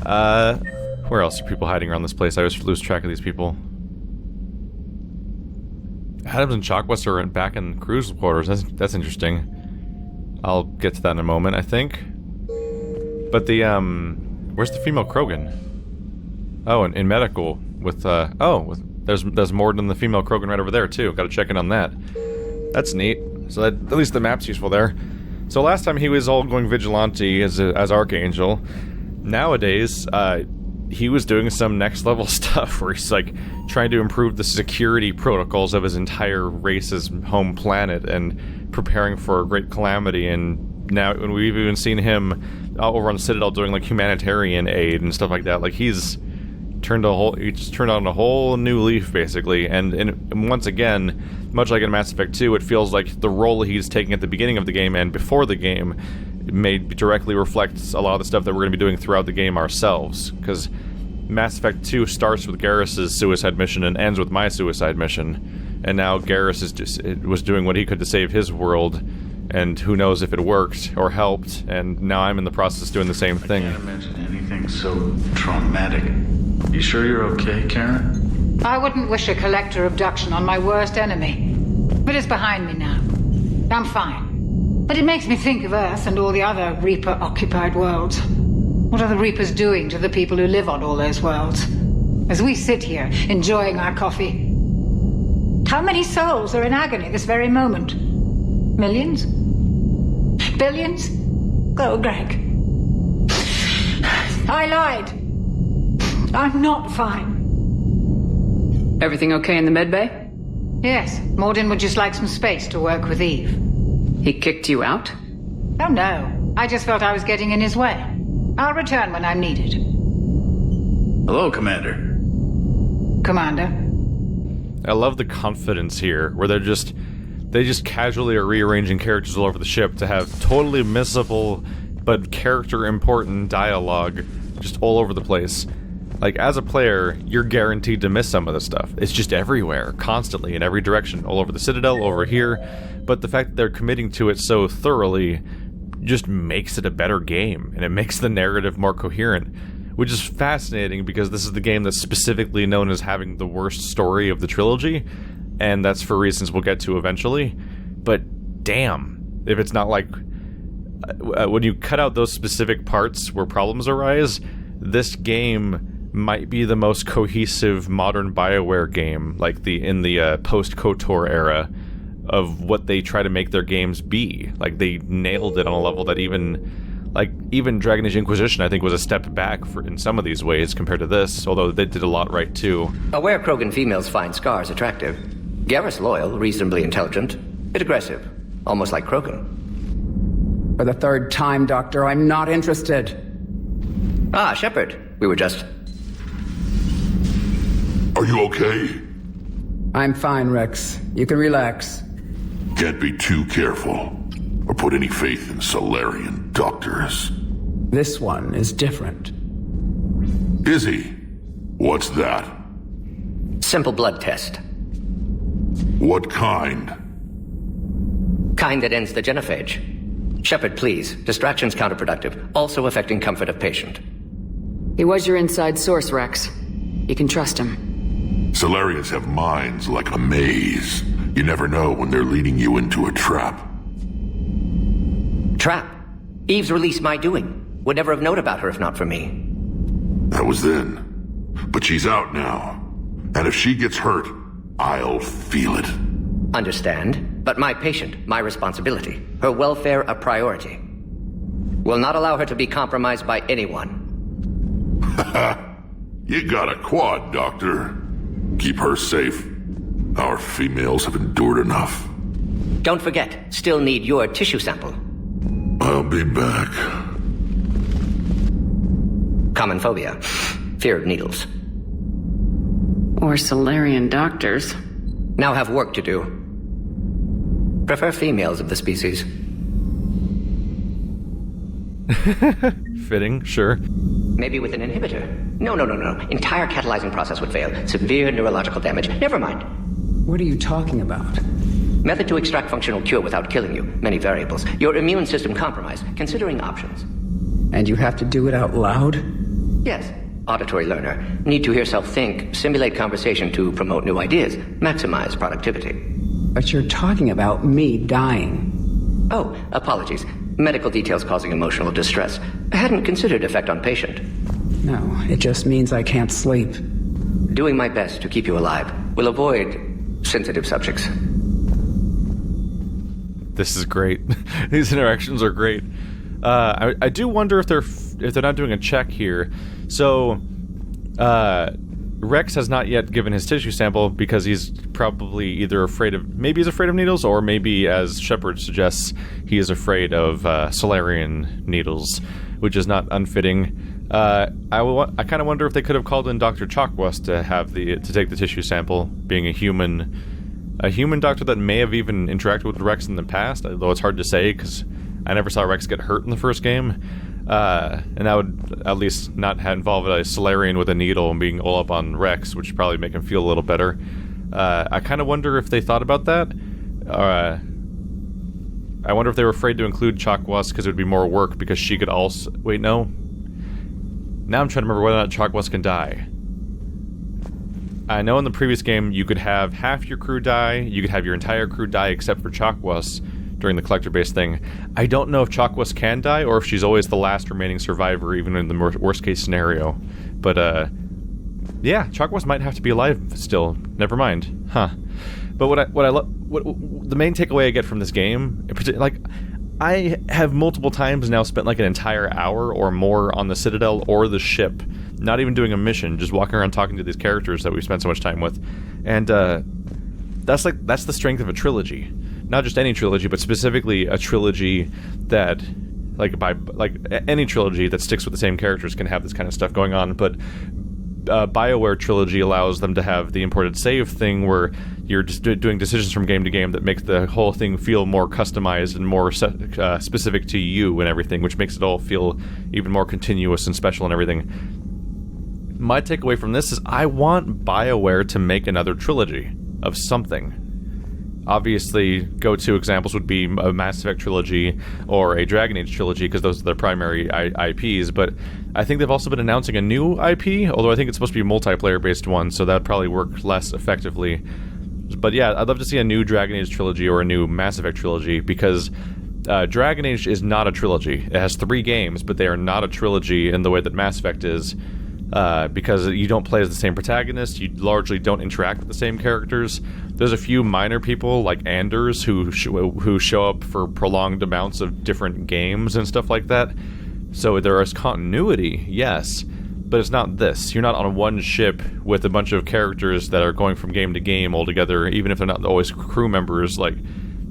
Where else are people hiding around this place? I always lose track of these people. Adams and Chakwas are back in cruise quarters. That's interesting. I'll get to that in a moment, I think. But the, where's the female Krogan? Oh, in medical with, there's more than the female Krogan right over there, too. Gotta check in on that. That's neat. So at least the map's useful there. So last time he was all going vigilante as Archangel. Nowadays, he was doing some next level stuff where he's like trying to improve the security protocols of his entire race's home planet and preparing for a great calamity. And now we've even seen him over on Citadel doing like humanitarian aid and stuff like that. Like he just turned on a whole new leaf basically. And once again, much like in Mass Effect 2, it feels like the role he's taking at the beginning of the game and before the game may directly reflect a lot of the stuff that we're going to be doing throughout the game ourselves, because Mass Effect 2 starts with Garrus's suicide mission and ends with my suicide mission, and now Garrus was doing what he could to save his world, and who knows if it worked or helped, and now I'm in the process doing the same thing. I can't imagine anything so traumatic. You sure you're okay, Karen? I wouldn't wish a collector abduction on my worst enemy, but it's behind me now. I'm fine. But it makes me think of Earth and all the other Reaper-occupied worlds. What are the Reapers doing to the people who live on all those worlds? As we sit here, enjoying our coffee. How many souls are in agony this very moment? Millions? Billions? Oh, Greg. I lied. I'm not fine. Everything okay in the medbay? Yes, Morden would just like some space to work with Eve. He kicked you out? Oh no, I just felt I was getting in his way. I'll return when I'm needed. Hello, Commander. Commander. I love the confidence here, where they just casually are rearranging characters all over the ship to have totally missable but character important dialogue just all over the place. Like, as a player, you're guaranteed to miss some of this stuff. It's just everywhere, constantly, in every direction, all over the Citadel, over here. But the fact that they're committing to it so thoroughly just makes it a better game, and it makes the narrative more coherent. Which is fascinating, because this is the game that's specifically known as having the worst story of the trilogy, and that's for reasons we'll get to eventually. But damn, if it's not like... when you cut out those specific parts where problems arise, this game might be the most cohesive modern BioWare game, like in the post-KOTOR era, of what they try to make their games be. Like, they nailed it on a level that even Dragon Age Inquisition, I think, was a step back in some of these ways compared to this, although they did a lot right, too. Aware Krogan females find Scars attractive. Garrus loyal, reasonably intelligent, bit aggressive, almost like Krogan. For the third time, Doctor, I'm not interested. Ah, Shepard. We were just... Are you okay? I'm fine, Rex. You can relax. Can't be too careful, or put any faith in Solarian doctors. This one is different. Is he? What's that? Simple blood test. What kind? Kind that ends the genophage. Shepard, please. Distraction's counterproductive, also affecting comfort of patient. He was your inside source, Rex. You can trust him. Solarians have minds like a maze. You never know when they're leading you into a trap. Trap? Eve's release my doing. Would never have known about her if not for me. That was then. But she's out now. And if she gets hurt, I'll feel it. Understand. But my patient, my responsibility. Her welfare a priority. Will not allow her to be compromised by anyone. You got a quad, Doctor. Keep her safe. Our females have endured enough. Don't forget, still need your tissue sample. I'll be back. Common phobia. Fear of needles. Or Solarian doctors. Now have work to do. Prefer females of the species. Fitting, sure. Maybe with an inhibitor. No. Entire catalyzing process would fail. Severe neurological damage. Never mind. What are you talking about? Method to extract functional cure without killing you. Many variables. Your immune system compromised. Considering options. And you have to do it out loud? Yes. Auditory learner. Need to hear self think. Simulate conversation to promote new ideas. Maximize productivity. But you're talking about me dying. Oh, apologies. Medical details causing emotional distress. Hadn't considered effect on patient. No, it just means I can't sleep. Doing my best to keep you alive. Will avoid sensitive subjects. This is great. These interactions are great. I do wonder if they're not doing a check here. So, Rex has not yet given his tissue sample because he's probably either maybe he's afraid of needles, or maybe, as Shepard suggests, he is afraid of Solarian needles, which is not unfitting. I kind of wonder if they could have called in Dr. Chakwas to take the tissue sample, being a human doctor that may have even interacted with Rex in the past, although it's hard to say because I never saw Rex get hurt in the first game. And that would at least not involve a Solarian with a needle and being all up on Rex, which would probably make him feel a little better. I kind of wonder if they thought about that. I wonder if they were afraid to include Chakwas because it would be more work, because she could also... Wait, no. Now I'm trying to remember whether or not Chakwas can die. I know in the previous game you could have half your crew die, you could have your entire crew die except for Chakwas during the collector-based thing. I don't know if Chakwas can die, or if she's always the last remaining survivor, even in the worst-case scenario. But, yeah, Chakwas might have to be alive still. Never mind. Huh. But the main takeaway I get from this game, like, I have multiple times now spent like an entire hour or more on the Citadel or the ship, not even doing a mission, just walking around talking to these characters that we spent so much time with. And, that's the strength of a trilogy. Not just any trilogy, but specifically a trilogy that, any trilogy that sticks with the same characters can have this kind of stuff going on, but BioWare trilogy allows them to have the imported save thing where you're just doing decisions from game to game that makes the whole thing feel more customized and more specific to you and everything, which makes it all feel even more continuous and special and everything. My takeaway from this is I want BioWare to make another trilogy of something. Obviously, go-to examples would be a Mass Effect trilogy or a Dragon Age trilogy, because those are their primary IPs, but I think they've also been announcing a new IP, although I think it's supposed to be a multiplayer-based one, so that'd probably work less effectively. But yeah, I'd love to see a new Dragon Age trilogy or a new Mass Effect trilogy, because Dragon Age is not a trilogy. It has 3 games, but they are not a trilogy in the way that Mass Effect is. because you don't play as the same protagonist. You largely don't interact with the same characters. There's a few minor people like Anders who show up for prolonged amounts of different games and stuff like that. So there is continuity, yes, but it's not this. You're not on one ship with a bunch of characters that are going from game to game altogether, even if they're not always crew members. Like,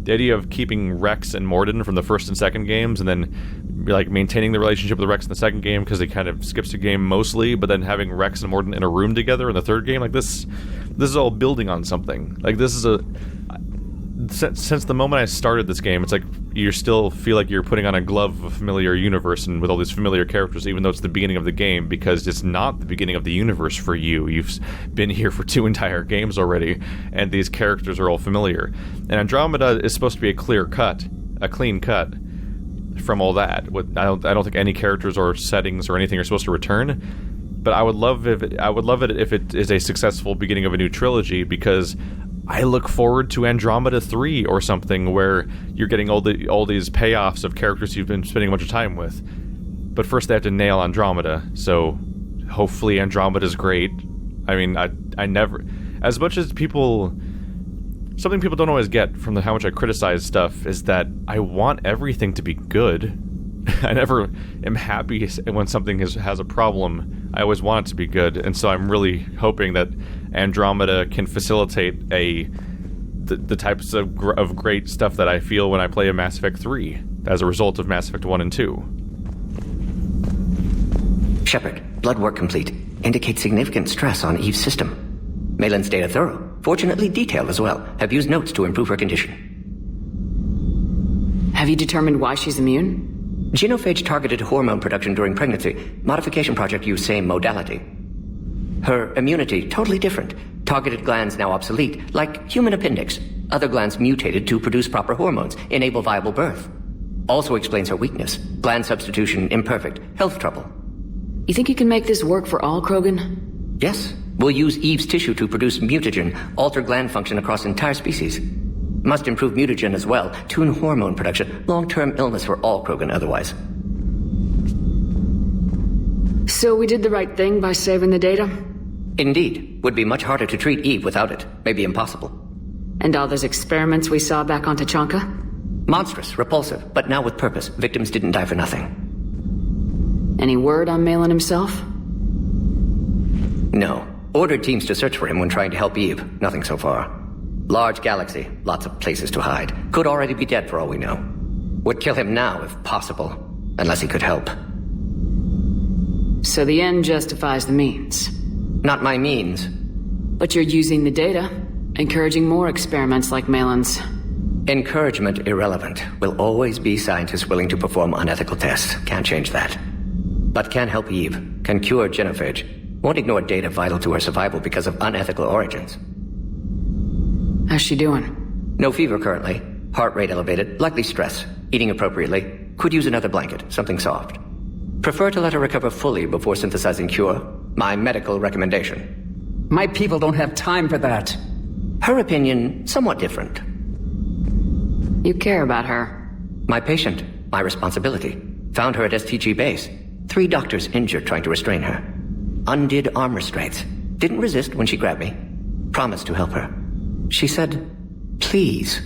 the idea of keeping Rex and Morden from the first and second games, and then like maintaining the relationship with Rex in the second game because it kind of skips a game mostly, but then having Rex and Morden in a room together in the third game, like this is all building on something. Like, this is since the moment I started this game, it's like you still feel like you're putting on a glove of a familiar universe and with all these familiar characters, even though it's the beginning of the game, because it's not the beginning of the universe for you. You've been here for 2 entire games already, and these characters are all familiar. And Andromeda is supposed to be a clean cut from all that. I don't think any characters or settings or anything are supposed to return. But I would love it if it is a successful beginning of a new trilogy, because I look forward to Andromeda 3 or something where you're getting all these payoffs of characters you've been spending a bunch of time with. But first they have to nail Andromeda, so hopefully Andromeda's great. I mean, I never... As much as people... Something people don't always get from how much I criticize stuff is that I want everything to be good. I never am happy when something has a problem. I always want it to be good, and so I'm really hoping that Andromeda can facilitate the types of great stuff that I feel when I play a Mass Effect 3 as a result of Mass Effect 1 and 2. Shepard, blood work complete. Indicates significant stress on Eve's system. Malin's data thorough, fortunately detailed as well. Have used notes to improve her condition. Have you determined why she's immune? Genophage targeted hormone production during pregnancy. Modification project used same modality. Her immunity totally different. Targeted glands now obsolete, like human appendix. Other glands mutated to produce proper hormones, enable viable birth. Also explains her weakness. Gland substitution imperfect. Health trouble. You think you can make this work for all Krogan? Yes. We'll use Eve's tissue to produce mutagen, alter gland function across entire species. Must improve mutagen as well, tune hormone production, long-term illness for all Krogan otherwise. So we did the right thing by saving the data? Indeed. Would be much harder to treat Eve without it. Maybe impossible. And all those experiments we saw back on Tuchanka? Monstrous, repulsive, but now with purpose. Victims didn't die for nothing. Any word on Malin himself? No. Ordered teams to search for him when trying to help Eve. Nothing so far. Large galaxy, lots of places to hide. Could already be dead for all we know. Would kill him now if possible, unless he could help. So the end justifies the means? Not my means. But you're using the data, encouraging more experiments like Malin's. Encouragement irrelevant. Will always be scientists willing to perform unethical tests. Can't change that. But can help Eve. Can cure genophage. Won't ignore data vital to her survival because of unethical origins. How's she doing? No fever currently. Heart rate elevated, likely stress. Eating appropriately. Could use another blanket, something soft. Prefer to let her recover fully before synthesizing cure. My medical recommendation. My people don't have time for that. Her opinion, somewhat different. You care about her. My patient, my responsibility. Found her at STG base. 3 doctors injured trying to restrain her. Undid arm restraints. Didn't resist when she grabbed me. Promised to help her. She said, please.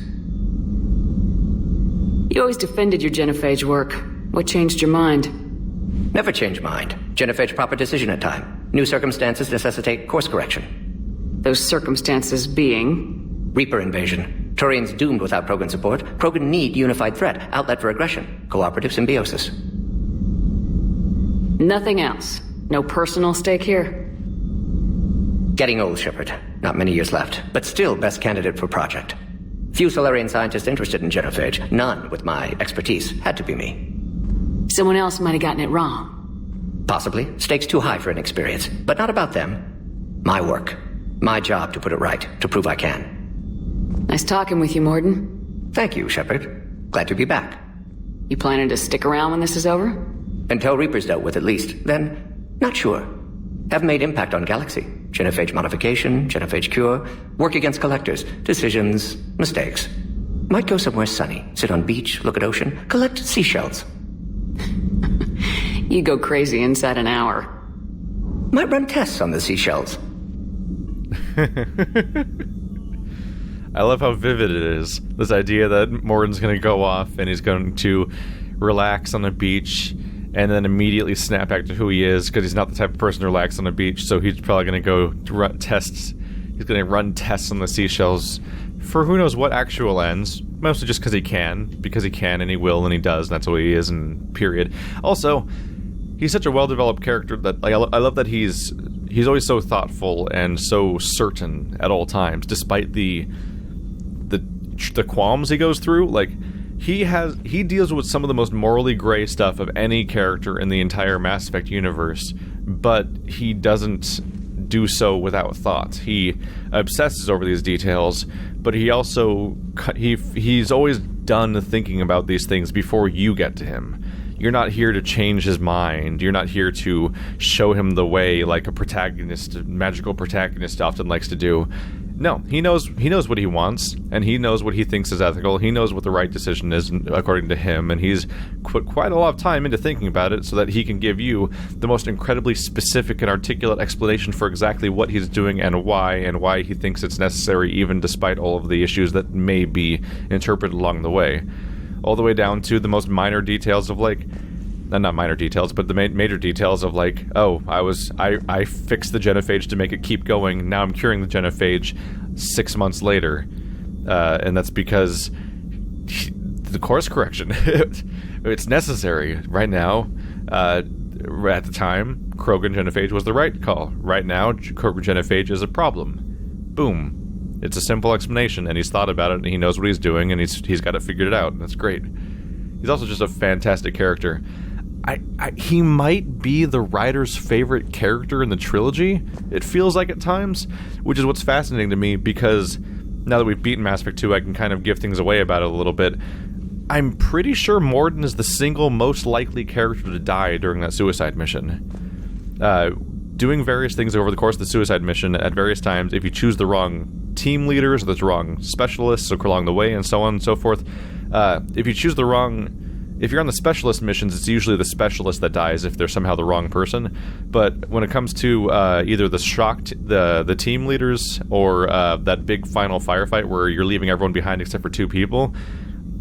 You always defended your genophage work. What changed your mind? Never change mind. Genophage proper decision at time. New circumstances necessitate course correction. Those circumstances being? Reaper invasion. Turians doomed without Krogan support. Krogan need unified threat. Outlet for aggression. Cooperative symbiosis. Nothing else? No personal stake here? Getting old, Shepard. Not many years left, but still best candidate for project. Few Solarian scientists interested in genophage. None with my expertise. Had to be me. Someone else might have gotten it wrong. Possibly. Stakes too high for inexperience. But not about them. My work. My job to put it right. To prove I can. Nice talking with you, Morden. Thank you, Shepard. Glad to be back. You planning to stick around when this is over? Until Reaper's dealt with, at least. Then, not sure. Have made impact on Galaxy. Genophage modification, genophage cure, work against collectors, decisions, mistakes. Might go somewhere sunny, sit on beach, look at ocean, collect seashells. You go crazy inside an hour. Might run tests on the seashells. I love how vivid it is. This idea that Morden's going to go off and he's going to relax on the beach and then immediately snap back to who he is, because he's not the type of person to relax on the beach, so he's probably going to go to run tests. He's going to run tests on the seashells for who knows what actual ends. Mostly just because he can and he will and he does, and that's what he is, and period. Also, he's such a well-developed character that I love that he's always so thoughtful and so certain at all times, despite the qualms he goes through. Like, he deals with some of the most morally gray stuff of any character in the entire Mass Effect universe, but he doesn't do so without thought. He obsesses over these details, but he also he's always done thinking about these things before you get to him. You're not here to change his mind. You're not here to show him the way like a magical protagonist often likes to do. No, he knows what he wants, and he knows what he thinks is ethical. He knows what the right decision is according to him, and he's put quite a lot of time into thinking about it so that he can give you the most incredibly specific and articulate explanation for exactly what he's doing and why he thinks it's necessary, even despite all of the issues that may be interpreted along the way. All the way down to the most minor details of, like, not minor details, but the major details of, like, oh, I fixed the genophage to make it keep going, now I'm curing the genophage 6 months later. And that's because the course correction. It's necessary. Right now, at the time, Krogan genophage was the right call. Right now, Krogan genophage is a problem. Boom. It's a simple explanation, and he's thought about it, and he knows what he's doing, and he's got it figured out, and that's great. He's also just a fantastic character. He might be the writer's favorite character in the trilogy, it feels like at times, which is what's fascinating to me, because now that we've beaten Mass Effect 2, I can kind of give things away about it a little bit. I'm pretty sure Morden is the single most likely character to die during that suicide mission. Doing various things over the course of the suicide mission at various times, if you choose the wrong team leaders, or the wrong specialists along the way, and so on and so forth, if you choose the wrong... If you're on the specialist missions, it's usually the specialist that dies if they're somehow the wrong person. But when it comes to either the team leaders or that big final firefight where you're leaving everyone behind except for 2 people,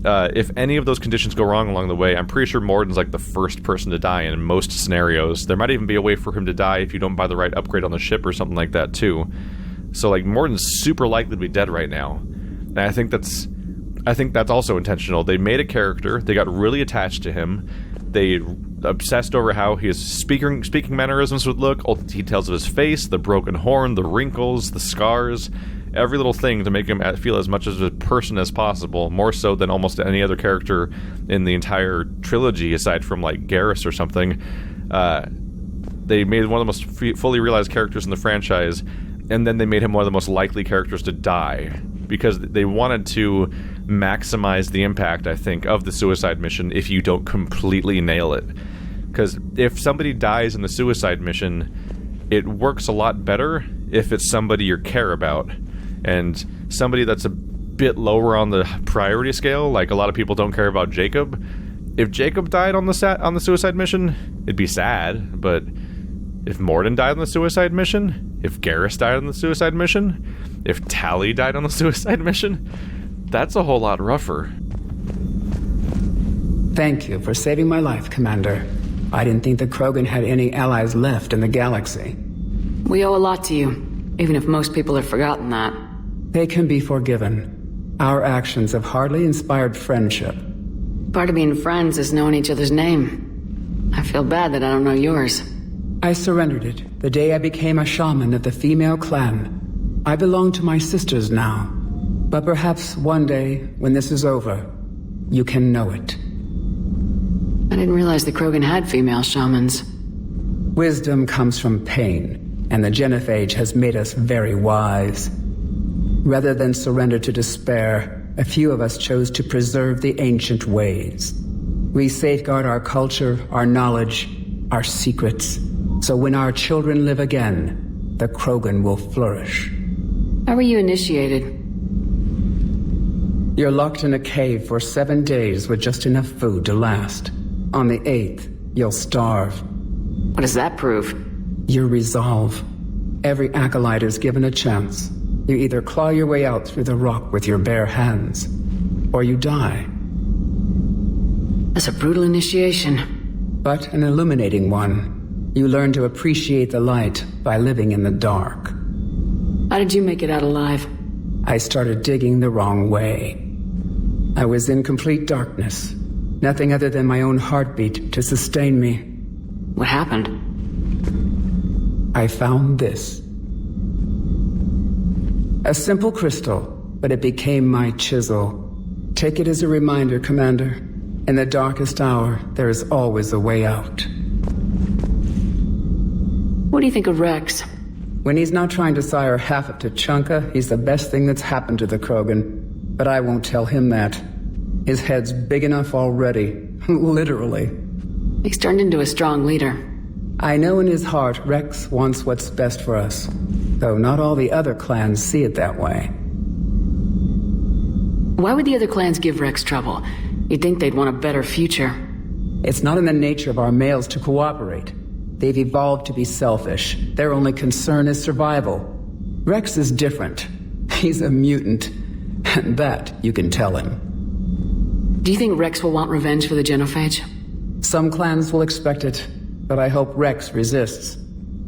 if any of those conditions go wrong along the way, I'm pretty sure Morden's like the first person to die in most scenarios. There might even be a way for him to die if you don't buy the right upgrade on the ship or something like that too. So like Morden's super likely to be dead right now. And I think that's also intentional. They made a character, they got really attached to him, they obsessed over how his speaking mannerisms would look, all the details of his face, the broken horn, the wrinkles, the scars, every little thing to make him feel as much as a person as possible, more so than almost any other character in the entire trilogy, aside from like Garrus or something. They made one of the most fully realized characters in the franchise, and then they made him one of the most likely characters to die, because they wanted to maximize the impact, I think, of the suicide mission if you don't completely nail it. Because if somebody dies in the suicide mission, it works a lot better if it's somebody you care about, and somebody that's a bit lower on the priority scale. Like, a lot of people don't care about Jacob. If Jacob died on the suicide mission, it'd be sad, but if Morden died on the suicide mission, if Garrus died on the suicide mission, if Tali died on the suicide mission, that's a whole lot rougher. Thank you for saving my life, Commander. I didn't think the Krogan had any allies left in the galaxy. We owe a lot to you, even if most people have forgotten that. They can be forgiven. Our actions have hardly inspired friendship. Part of being friends is knowing each other's name. I feel bad that I don't know yours. I surrendered it the day I became a shaman of the female clan. I belong to my sisters now. But perhaps one day, when this is over, you can know it. I didn't realize the Krogan had female shamans. Wisdom comes from pain, and the genophage has made us very wise. Rather than surrender to despair, a few of us chose to preserve the ancient ways. We safeguard our culture, our knowledge, our secrets. So when our children live again, the Krogan will flourish. How were you initiated? You're locked in a cave for 7 days with just enough food to last. On the 8th, you'll starve. What does that prove? Your resolve. Every acolyte is given a chance. You either claw your way out through the rock with your bare hands, or you die. That's a brutal initiation. But an illuminating one. You learn to appreciate the light by living in the dark. How did you make it out alive? I started digging the wrong way. I was in complete darkness. Nothing other than my own heartbeat to sustain me. What happened? I found this. A simple crystal, but it became my chisel. Take it as a reminder, Commander. In the darkest hour, there is always a way out. What do you think of Rex? When he's not trying to sire half of Tuchanka, he's the best thing that's happened to the Krogan. But I won't tell him that. His head's big enough already. Literally. He's turned into a strong leader. I know in his heart Rex wants what's best for us. Though not all the other clans see it that way. Why would the other clans give Rex trouble? You'd think they'd want a better future. It's not in the nature of our males to cooperate. They've evolved to be selfish. Their only concern is survival. Rex is different. He's a mutant. And that you can tell him. Do you think Rex will want revenge for the genophage? Some clans will expect it, but I hope Rex resists.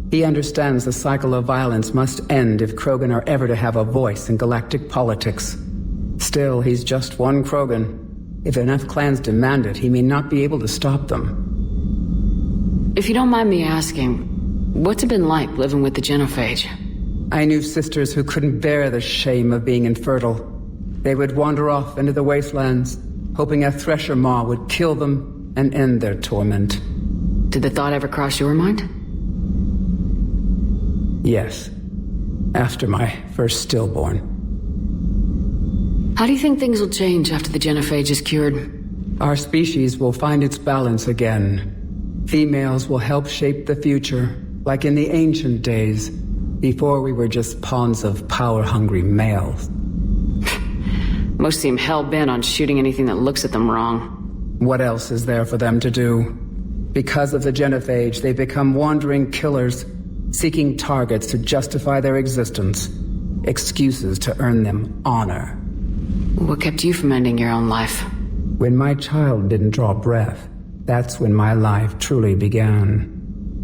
He understands the cycle of violence must end if Krogan are ever to have a voice in galactic politics. Still, he's just one Krogan. If enough clans demand it, he may not be able to stop them. If you don't mind me asking, what's it been like living with the genophage? I knew sisters who couldn't bear the shame of being infertile. They would wander off into the wastelands, hoping a thresher maw would kill them and end their torment. Did the thought ever cross your mind? Yes. After my first stillborn. How do you think things will change after the genophage is cured? Our species will find its balance again. Females will help shape the future, like in the ancient days, before we were just pawns of power-hungry males. Most seem hell-bent on shooting anything that looks at them wrong. What else is there for them to do? Because of the genophage, they become wandering killers, seeking targets to justify their existence, excuses to earn them honor. What kept you from ending your own life? When my child didn't draw breath, that's when my life truly began.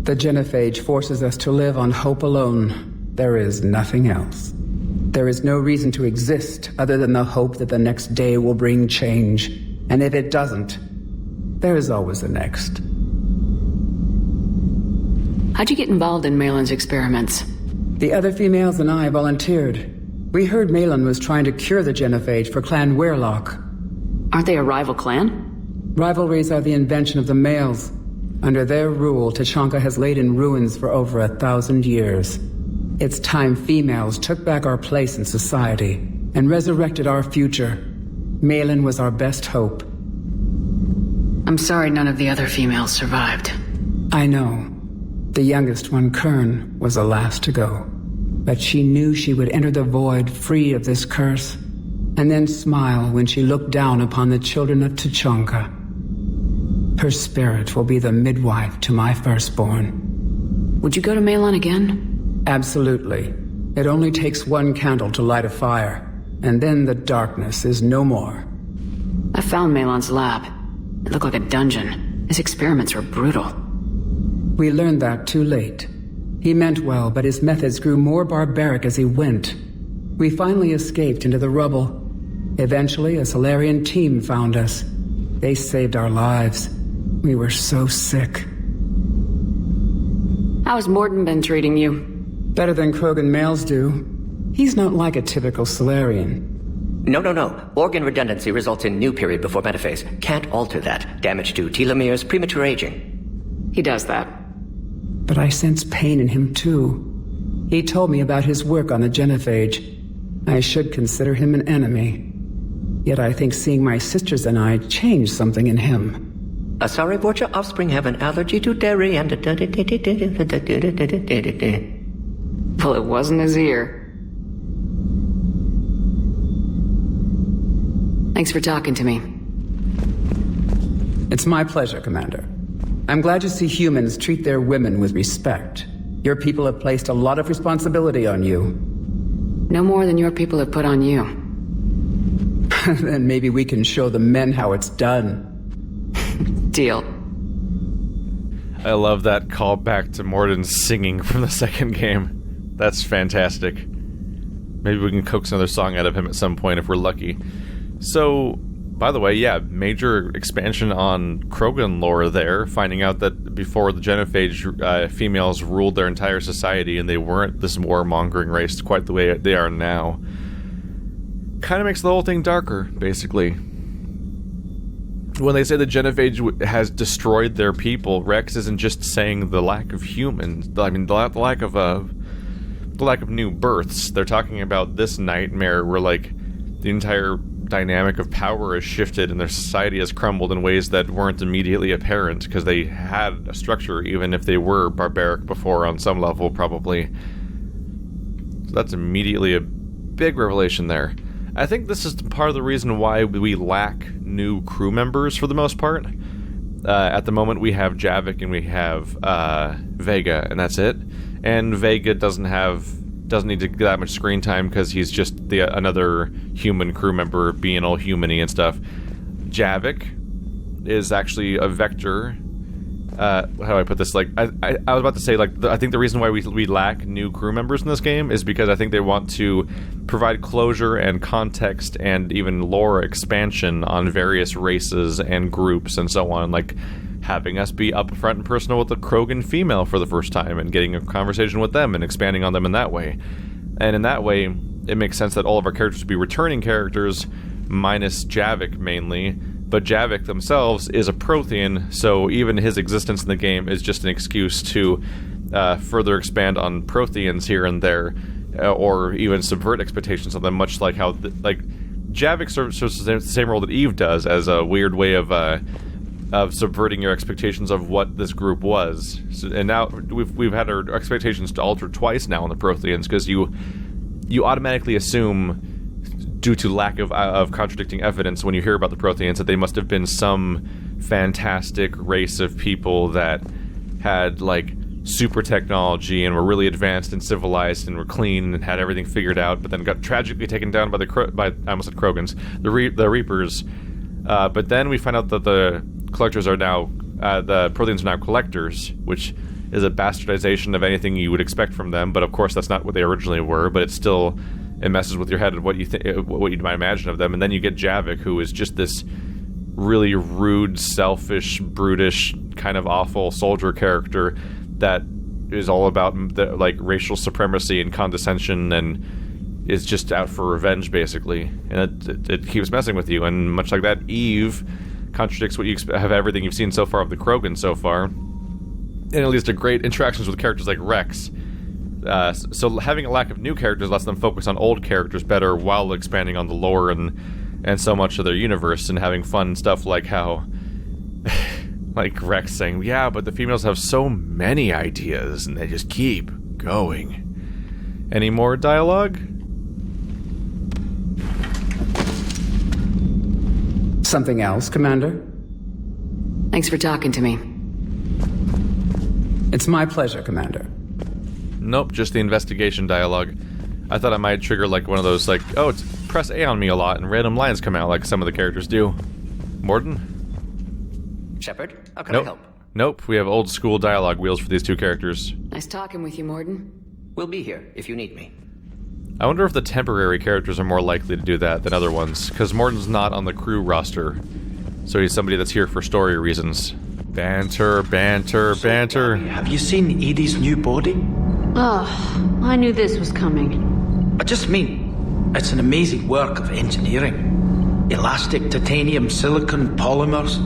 The genophage forces us to live on hope alone. There is nothing else. There is no reason to exist other than the hope that the next day will bring change. And if it doesn't, there is always the next. How'd you get involved in Malin's experiments? The other females and I volunteered. We heard Malin was trying to cure the genophage for Clan Weirlock. Aren't they a rival clan? Rivalries are the invention of the males. Under their rule, Tuchanka has laid in ruins for over 1,000 years. It's time females took back our place in society and resurrected our future. Malin was our best hope. I'm sorry none of the other females survived. I know. The youngest one, Kern, was the last to go. But she knew she would enter the void free of this curse, and then smile when she looked down upon the children of Tuchanka. Her spirit will be the midwife to my firstborn. Would you go to Malin again? Absolutely. It only takes one candle to light a fire, and then the darkness is no more. I found Malin's lab. It looked like a dungeon. His experiments were brutal. We learned that too late. He meant well, but his methods grew more barbaric as he went. We finally escaped into the rubble. Eventually, a Solarian team found us. They saved our lives. We were so sick. How's Morden been treating you? Better than Krogan males do. He's not like a typical Solarian. No. Organ redundancy results in new period before metaphase. Can't alter that. Damage to telomeres, premature aging. He does that. But I sense pain in him too. He told me about his work on the genophage. I should consider him an enemy. Yet I think seeing my sisters and I changed something in him. Sorry, Borgia offspring have an allergy to dairy and... Well, it wasn't his ear. Thanks for talking to me. It's my pleasure, Commander. I'm glad to see humans treat their women with respect. Your people have placed a lot of responsibility on you. No more than your people have put on you. Then maybe we can show the men how it's done. Deal. I love that call back to Morden's singing from the second game. That's fantastic. Maybe we can coax another song out of him at some point if we're lucky. So, by the way, yeah, major expansion on Krogan lore there, finding out that before the Genophage, females ruled their entire society and they weren't this warmongering race quite the way they are now. Kind of makes the whole thing darker, basically. When they say the Genophage has destroyed their people, Rex isn't just saying the lack of humans, I mean, the lack of new births. They're talking about this nightmare where, like, the entire dynamic of power has shifted and their society has crumbled in ways that weren't immediately apparent because they had a structure, even if they were barbaric before on some level, probably. So that's immediately a big revelation there. I think this is part of the reason why we lack new crew members for the most part. At the moment we have Javik and we have Vega, and that's it. And Vega doesn't need to get that much screen time because he's just another human crew member being all human-y and stuff. Javik is actually a vector. How do I put this? Like, I was about to say, like, I think the reason why we lack new crew members in this game is because I think they want to provide closure and context and even lore expansion on various races and groups and so on, like having us be upfront and personal with the Krogan female for the first time and getting a conversation with them and expanding on them in that way. And in that way, it makes sense that all of our characters would be returning characters, minus Javik mainly. But Javik themselves is a Prothean, so even his existence in the game is just an excuse to further expand on Protheans here and there, or even subvert expectations of them, much like how, Javik serves the same role that Eve does, as a weird way of subverting your expectations of what this group was. So, and now we've had our expectations to alter twice now on the Protheans, because you automatically assume, due to lack of contradicting evidence when you hear about the Protheans, that they must have been some fantastic race of people that had, like, super technology and were really advanced and civilized and were clean and had everything figured out, but then got tragically taken down by I almost said Krogans, the Reapers. But then we find out that the collectors are now, the Protheans are now collectors, which is a bastardization of anything you would expect from them, but of course that's not what they originally were, but it's still... It messes with your head of what you might imagine of them. And then you get Javik, who is just this really rude, selfish, brutish, kind of awful soldier character that is all about racial supremacy and condescension and is just out for revenge, basically. And it keeps messing with you. And much like that, Eve contradicts what you have everything you've seen so far of the Krogan so far. And it leads to great interactions with characters like Rex. So having a lack of new characters lets them focus on old characters better while expanding on the lore and so much of their universe, and having fun stuff like how like Rex saying, yeah, but the females have so many ideas and they just keep going. Any more dialogue? Something else, Commander? Thanks for talking to me. It's my pleasure, Commander. Nope, just the investigation dialogue. I thought I might trigger like one of those, like, oh, it's press A on me a lot and random lines come out like some of the characters do. Morden? Shepard, how can I help? Nope, we have old school dialogue wheels for these two characters. Nice talking with you, Morden. We'll be here if you need me. I wonder if the temporary characters are more likely to do that than other ones, because Morden's not on the crew roster, so he's somebody that's here for story reasons. Banter, banter, banter. Have you seen Edie's new body? Oh, I knew this was coming. I just mean, it's an amazing work of engineering. Elastic titanium silicon polymers,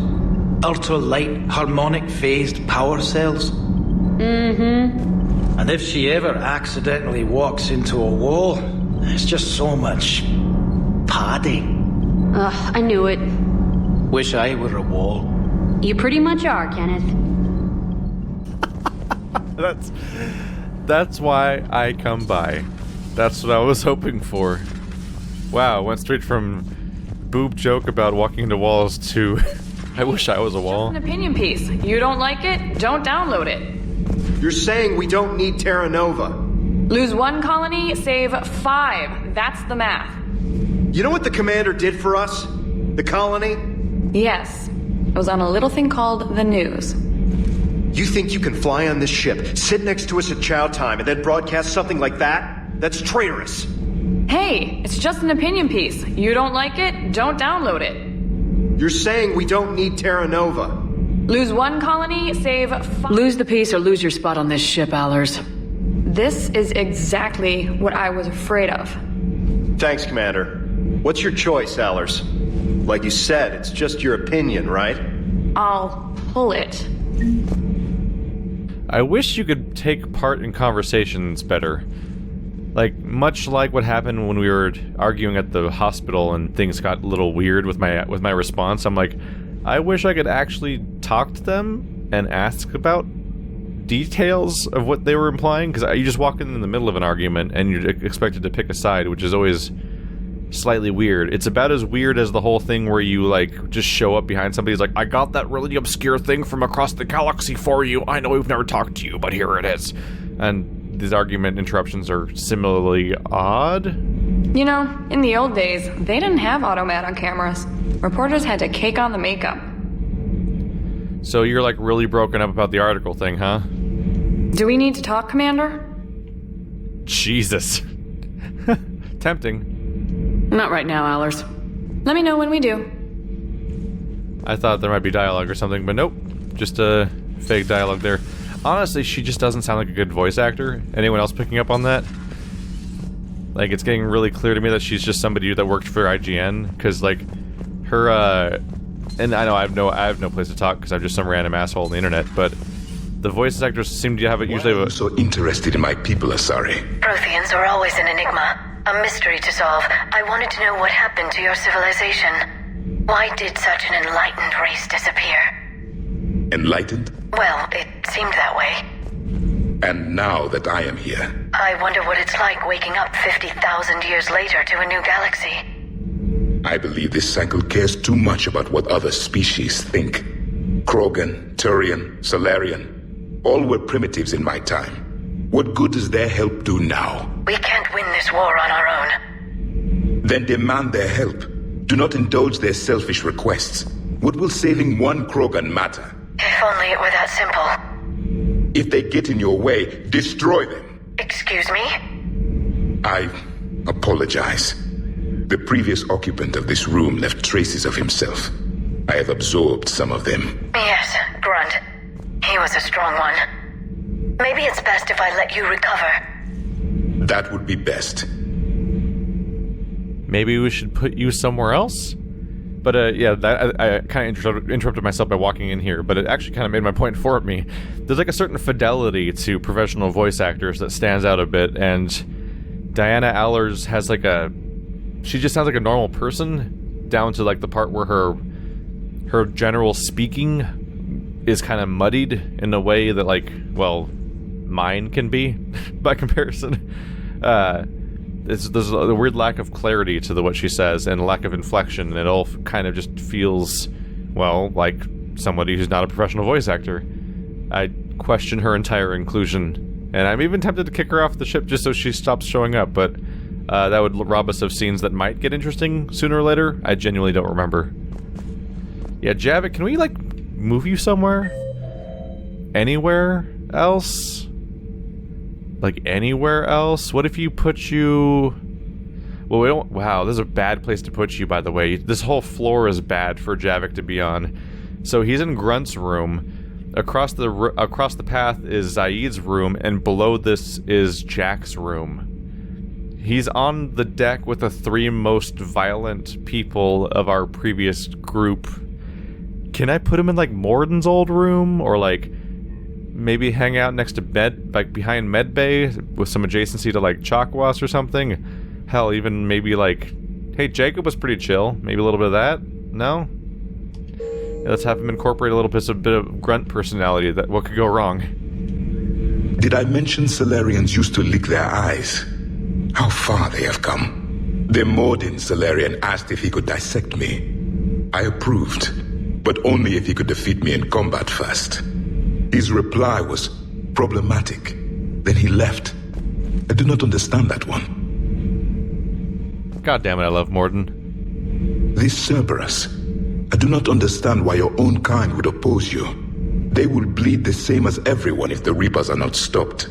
ultra-light harmonic phased power cells. Mm-hmm. And if she ever accidentally walks into a wall, there's just so much padding. Ugh, I knew it. Wish I were a wall. You pretty much are, Kenneth. That's why I come by. That's what I was hoping for. Wow, went straight from boob joke about walking into walls to I wish I was a wall. An opinion piece. You don't like it? Don't download it. You're saying we don't need Terra Nova. Lose 1 colony, save 5. That's the math. You know what the Commander did for us? The colony? Yes. It was on a little thing called the news. You think you can fly on this ship, sit next to us at chow time, and then broadcast something like that? That's traitorous. Hey, it's just an opinion piece. You don't like it? Don't download it. You're saying we don't need Terra Nova. Lose 1 colony, save 5. Lose the piece or lose your spot on this ship, Allers. This is exactly what I was afraid of. Thanks, Commander. What's your choice, Allers? Like you said, it's just your opinion, right? I'll pull it. I wish you could take part in conversations better. Like, much like what happened when we were arguing at the hospital and things got a little weird with my response. I'm like, I wish I could actually talk to them and ask about details of what they were implying, because you just walk in the middle of an argument and you're expected to pick a side, which is always slightly weird. It's about as weird as the whole thing where you, like, just show up behind somebody's like, I got that really obscure thing from across the galaxy for you. I know we've never talked to you, but here it is. And these argument interruptions are similarly odd. You know, in the old days, they didn't have automat on cameras. Reporters had to cake on the makeup. So you're, like, really broken up about the article thing, huh? Do we need to talk, Commander? Jesus. Tempting. Not right now, Allers. Let me know when we do. I thought there might be dialogue or something, but nope. Just a fake dialogue there. Honestly, she just doesn't sound like a good voice actor. Anyone else picking up on that? Like, it's getting really clear to me that she's just somebody that worked for IGN, because, like, her, and I know I have no place to talk because I'm just some random asshole on the internet, but the voice actors seem to have it usually. Why are you so interested in my people, Asari? Protheans are always an enigma, a mystery to solve. I wanted to know what happened to your civilization. Why did such an enlightened race disappear? Enlightened? Well, it seemed that way. And now that I am here, I wonder what it's like waking up 50,000 years later to a new galaxy. I believe this cycle cares too much about what other species think. Krogan, Turian, Solarian, all were primitives in my time. What good does their help do now? We can't win this war on our own. Then demand their help. Do not indulge their selfish requests. What will saving one Krogan matter? If only it were that simple. If they get in your way, destroy them. Excuse me? I apologize. The previous occupant of this room left traces of himself. I have absorbed some of them. Yes, Grunt. He was a strong one. Maybe it's best if I let you recover. That would be best. Maybe we should put you somewhere else? But, yeah, I kind of interrupted myself by walking in here, but it actually kind of made my point for me. There's, like, a certain fidelity to professional voice actors that stands out a bit, and Diana Allers has, like, she just sounds like a normal person, down to, like, the part where her general speaking is kind of muddied in a way that, like, well, mine can be, by comparison. There's a weird lack of clarity to what she says, and a lack of inflection, and it all kind of just feels, well, like somebody who's not a professional voice actor. I question her entire inclusion, and I'm even tempted to kick her off the ship just so she stops showing up, but that would rob us of scenes that might get interesting sooner or later. I genuinely don't remember. Yeah, Javik, can we, like, move you somewhere? Anywhere else? Like, anywhere else? What if you put you... Well, we don't... Wow, this is a bad place to put you, by the way. This whole floor is bad for Javik to be on. So he's in Grunt's room. Across the path is Zaid's room, and below this is Jack's room. He's on the deck with the 3 most violent people of our previous group. Can I put him in, like, Morden's old room? Or, like... maybe hang out next to behind Medbay with some adjacency to, like, Chakwas or something. Hell, even maybe, like, hey, Jacob was pretty chill. Maybe a little bit of that? No? Yeah, let's have him incorporate a little bit of Grunt personality. What could go wrong? Did I mention Solarians used to lick their eyes? How far they have come. The Morden Solarian asked if he could dissect me. I approved, but only if he could defeat me in combat first. His reply was, problematic. Then he left. I do not understand that one. God damn it, I love Morden. This Cerberus. I do not understand why your own kind would oppose you. They will bleed the same as everyone if the Reapers are not stopped.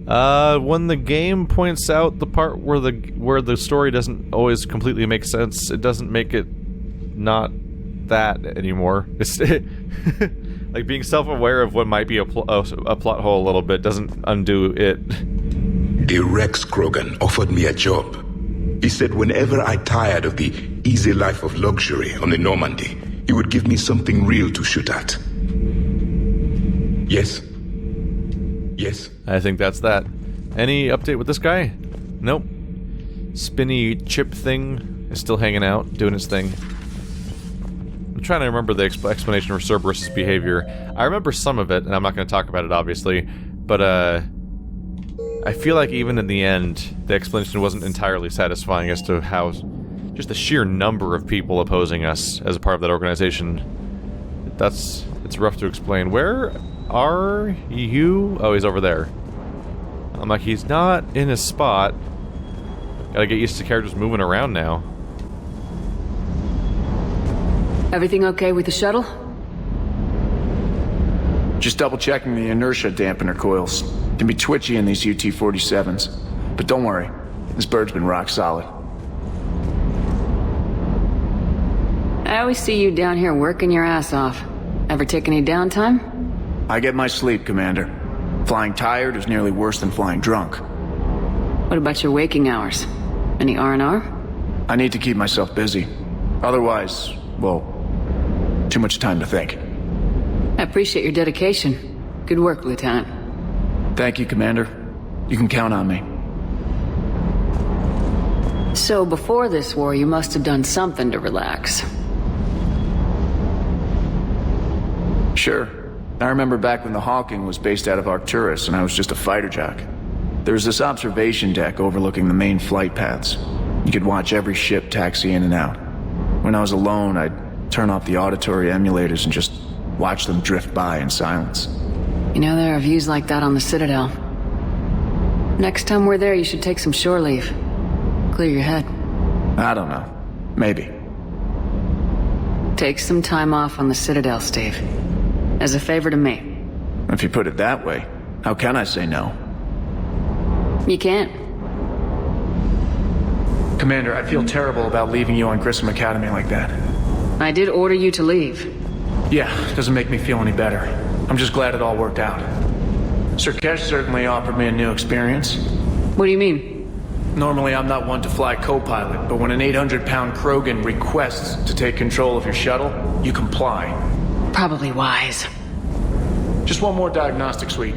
When the game points out the part where the story doesn't always completely make sense, it doesn't make it not that anymore. It's like being self-aware of what might be a plot hole a little bit doesn't undo it. The Rex Krogan offered me a job. He said whenever I tired of the easy life of luxury on the Normandy, he would give me something real to shoot at. Yes. Yes. I think that's that. Any update with this guy? Nope. Spinny chip thing is still hanging out, doing its thing. I'm trying to remember the explanation for Cerberus' behavior. I remember some of it, and I'm not going to talk about it, obviously, but, I feel like even in the end, the explanation wasn't entirely satisfying as to how... just the sheer number of people opposing us as a part of that organization. It's rough to explain. Where are you? Oh, he's over there. I'm like, he's not in his spot. Gotta get used to characters moving around now. Everything okay with the shuttle? Just double checking the inertia dampener coils. Can be twitchy in these UT-47s. But don't worry, this bird's been rock solid. I always see you down here working your ass off. Ever take any downtime? I get my sleep, Commander. Flying tired is nearly worse than flying drunk. What about your waking hours? Any R&R? I need to keep myself busy. Otherwise, well, too much time to think. I appreciate your dedication. Good work, Lieutenant. Thank you, Commander. You can count on me. So, before this war, you must have done something to relax. Sure. I remember back when the Hawking was based out of Arcturus and I was just a fighter jock. There was this observation deck overlooking the main flight paths. You could watch every ship taxi in and out. When I was alone, I'd turn off the auditory emulators and just watch them drift by in silence. You know, there are views like that on the Citadel. Next time we're there, you should take some shore leave. Clear your head. I don't know. Maybe. Take some time off on the Citadel, Steve. As a favor to me. If you put it that way, how can I say no? You can't. Commander, I feel terrible about leaving you on Grissom Academy like that. I did order you to leave. Yeah, doesn't make me feel any better. I'm just glad it all worked out. Sir Kesh certainly offered me a new experience. What do you mean? Normally I'm not one to fly co-pilot, but when an 800-pound Krogan requests to take control of your shuttle, you comply. Probably wise. Just one more diagnostic suite.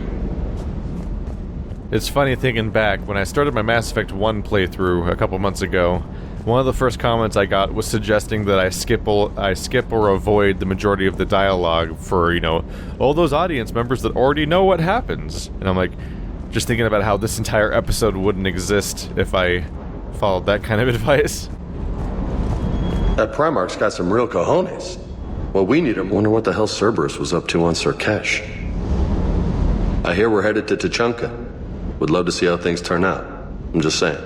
It's funny thinking back, when I started my Mass Effect 1 playthrough a couple months ago, one of the first comments I got was suggesting that I skip or avoid the majority of the dialogue for, you know, all those audience members that already know what happens. And I'm like, just thinking about how this entire episode wouldn't exist if I followed that kind of advice. That Primarch's got some real cojones. Well, we need him. Wonder what the hell Cerberus was up to on Sir Kesh. I hear we're headed to Tuchanka. Would love to see how things turn out. I'm just saying.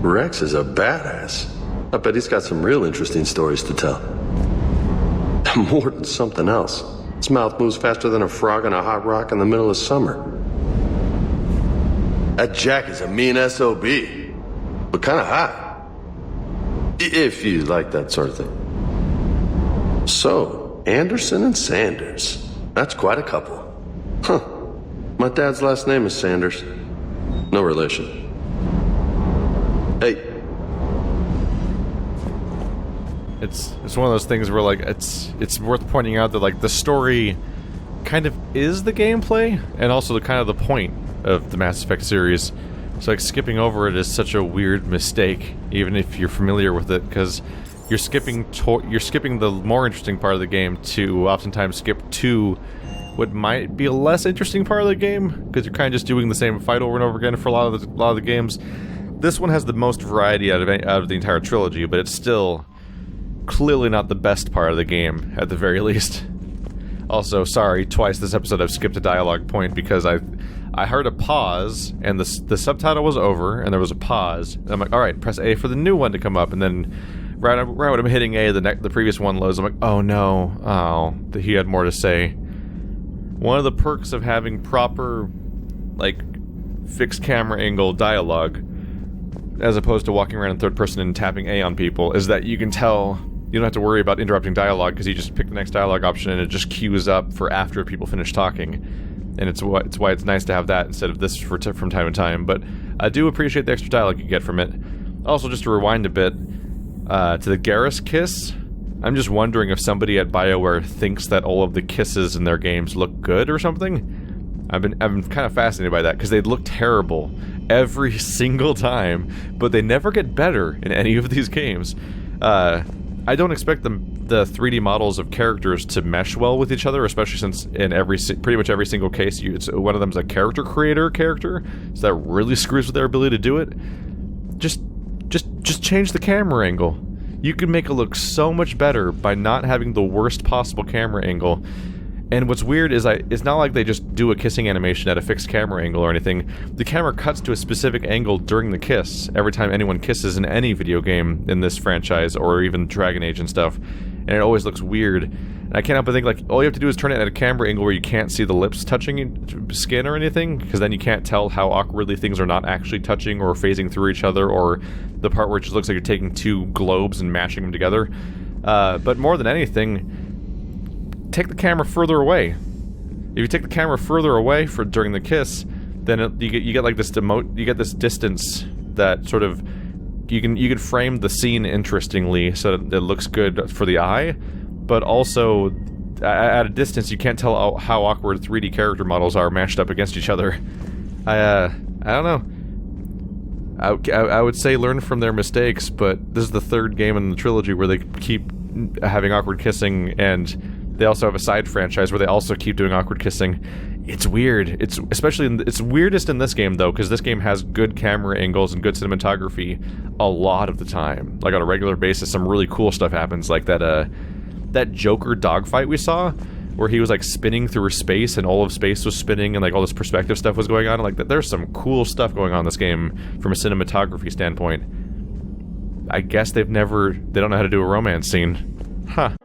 Rex is a badass. I bet he's got some real interesting stories to tell. More than something else. His mouth moves faster than a frog on a hot rock in the middle of summer. That Jack is a mean SOB. But kind of hot. If you like that sort of thing. So, Anderson and Sanders. That's quite a couple. Huh. My dad's last name is Sanders. No relation. Hey. It's one of those things where, like, it's worth pointing out that, like, the story kind of is the gameplay, and also the kind of the point of the Mass Effect series. So, like, skipping over it is such a weird mistake, even if you're familiar with it, because you're skipping the more interesting part of the game to oftentimes skip to what might be a less interesting part of the game, because you're kind of just doing the same fight over and over again for a lot of the games. This one has the most variety out of the entire trilogy, but it's still clearly not the best part of the game, at the very least. Also, sorry, twice this episode I've skipped a dialogue point because I heard a pause, and the subtitle was over, and there was a pause, and I'm like, alright, press A for the new one to come up, and then right when I'm hitting A, the previous one loads, I'm like, oh no, he had more to say. One of the perks of having proper, like, fixed camera angle dialogue, as opposed to walking around in third person and tapping A on people, is that you can tell, you don't have to worry about interrupting dialogue, because you just pick the next dialogue option and it just queues up for after people finish talking. And it's why it's nice to have that instead of this from time to time, but I do appreciate the extra dialogue you get from it. Also, just to rewind a bit, to the Garrus kiss, I'm just wondering if somebody at BioWare thinks that all of the kisses in their games look good or something. I've been kind of fascinated by that, because they look terrible every single time, but they never get better in any of these games. I don't expect the 3D models of characters to mesh well with each other, especially since in pretty much every single case, one of them's a character creator character, so that really screws with their ability to do it. Just change the camera angle. You can make it look so much better by not having the worst possible camera angle. And what's weird is it's not like they just do a kissing animation at a fixed camera angle or anything. The camera cuts to a specific angle during the kiss, every time anyone kisses in any video game in this franchise, or even Dragon Age and stuff. And it always looks weird. And I can't help but think, like, all you have to do is turn it at a camera angle where you can't see the lips touching skin or anything, because then you can't tell how awkwardly things are not actually touching or phasing through each other, or the part where it just looks like you're taking two globes and mashing them together. But more than anything, take the camera further away. If you take the camera further away during the kiss, then you get like this you get this distance that sort of you can frame the scene interestingly so that it looks good for the eye, but also at a distance you can't tell how awkward 3D character models are mashed up against each other. I don't know. I would say learn from their mistakes, but this is the third game in the trilogy where they keep having awkward kissing, and they also have a side franchise where they also keep doing awkward kissing. It's weird. It's weirdest in this game, though, because this game has good camera angles and good cinematography a lot of the time. Like, on a regular basis, some really cool stuff happens, like that Joker dogfight we saw, where he was, like, spinning through space, and all of space was spinning, and, like, all this perspective stuff was going on. Like, there's some cool stuff going on in this game from a cinematography standpoint. I guess they don't know how to do a romance scene. Huh.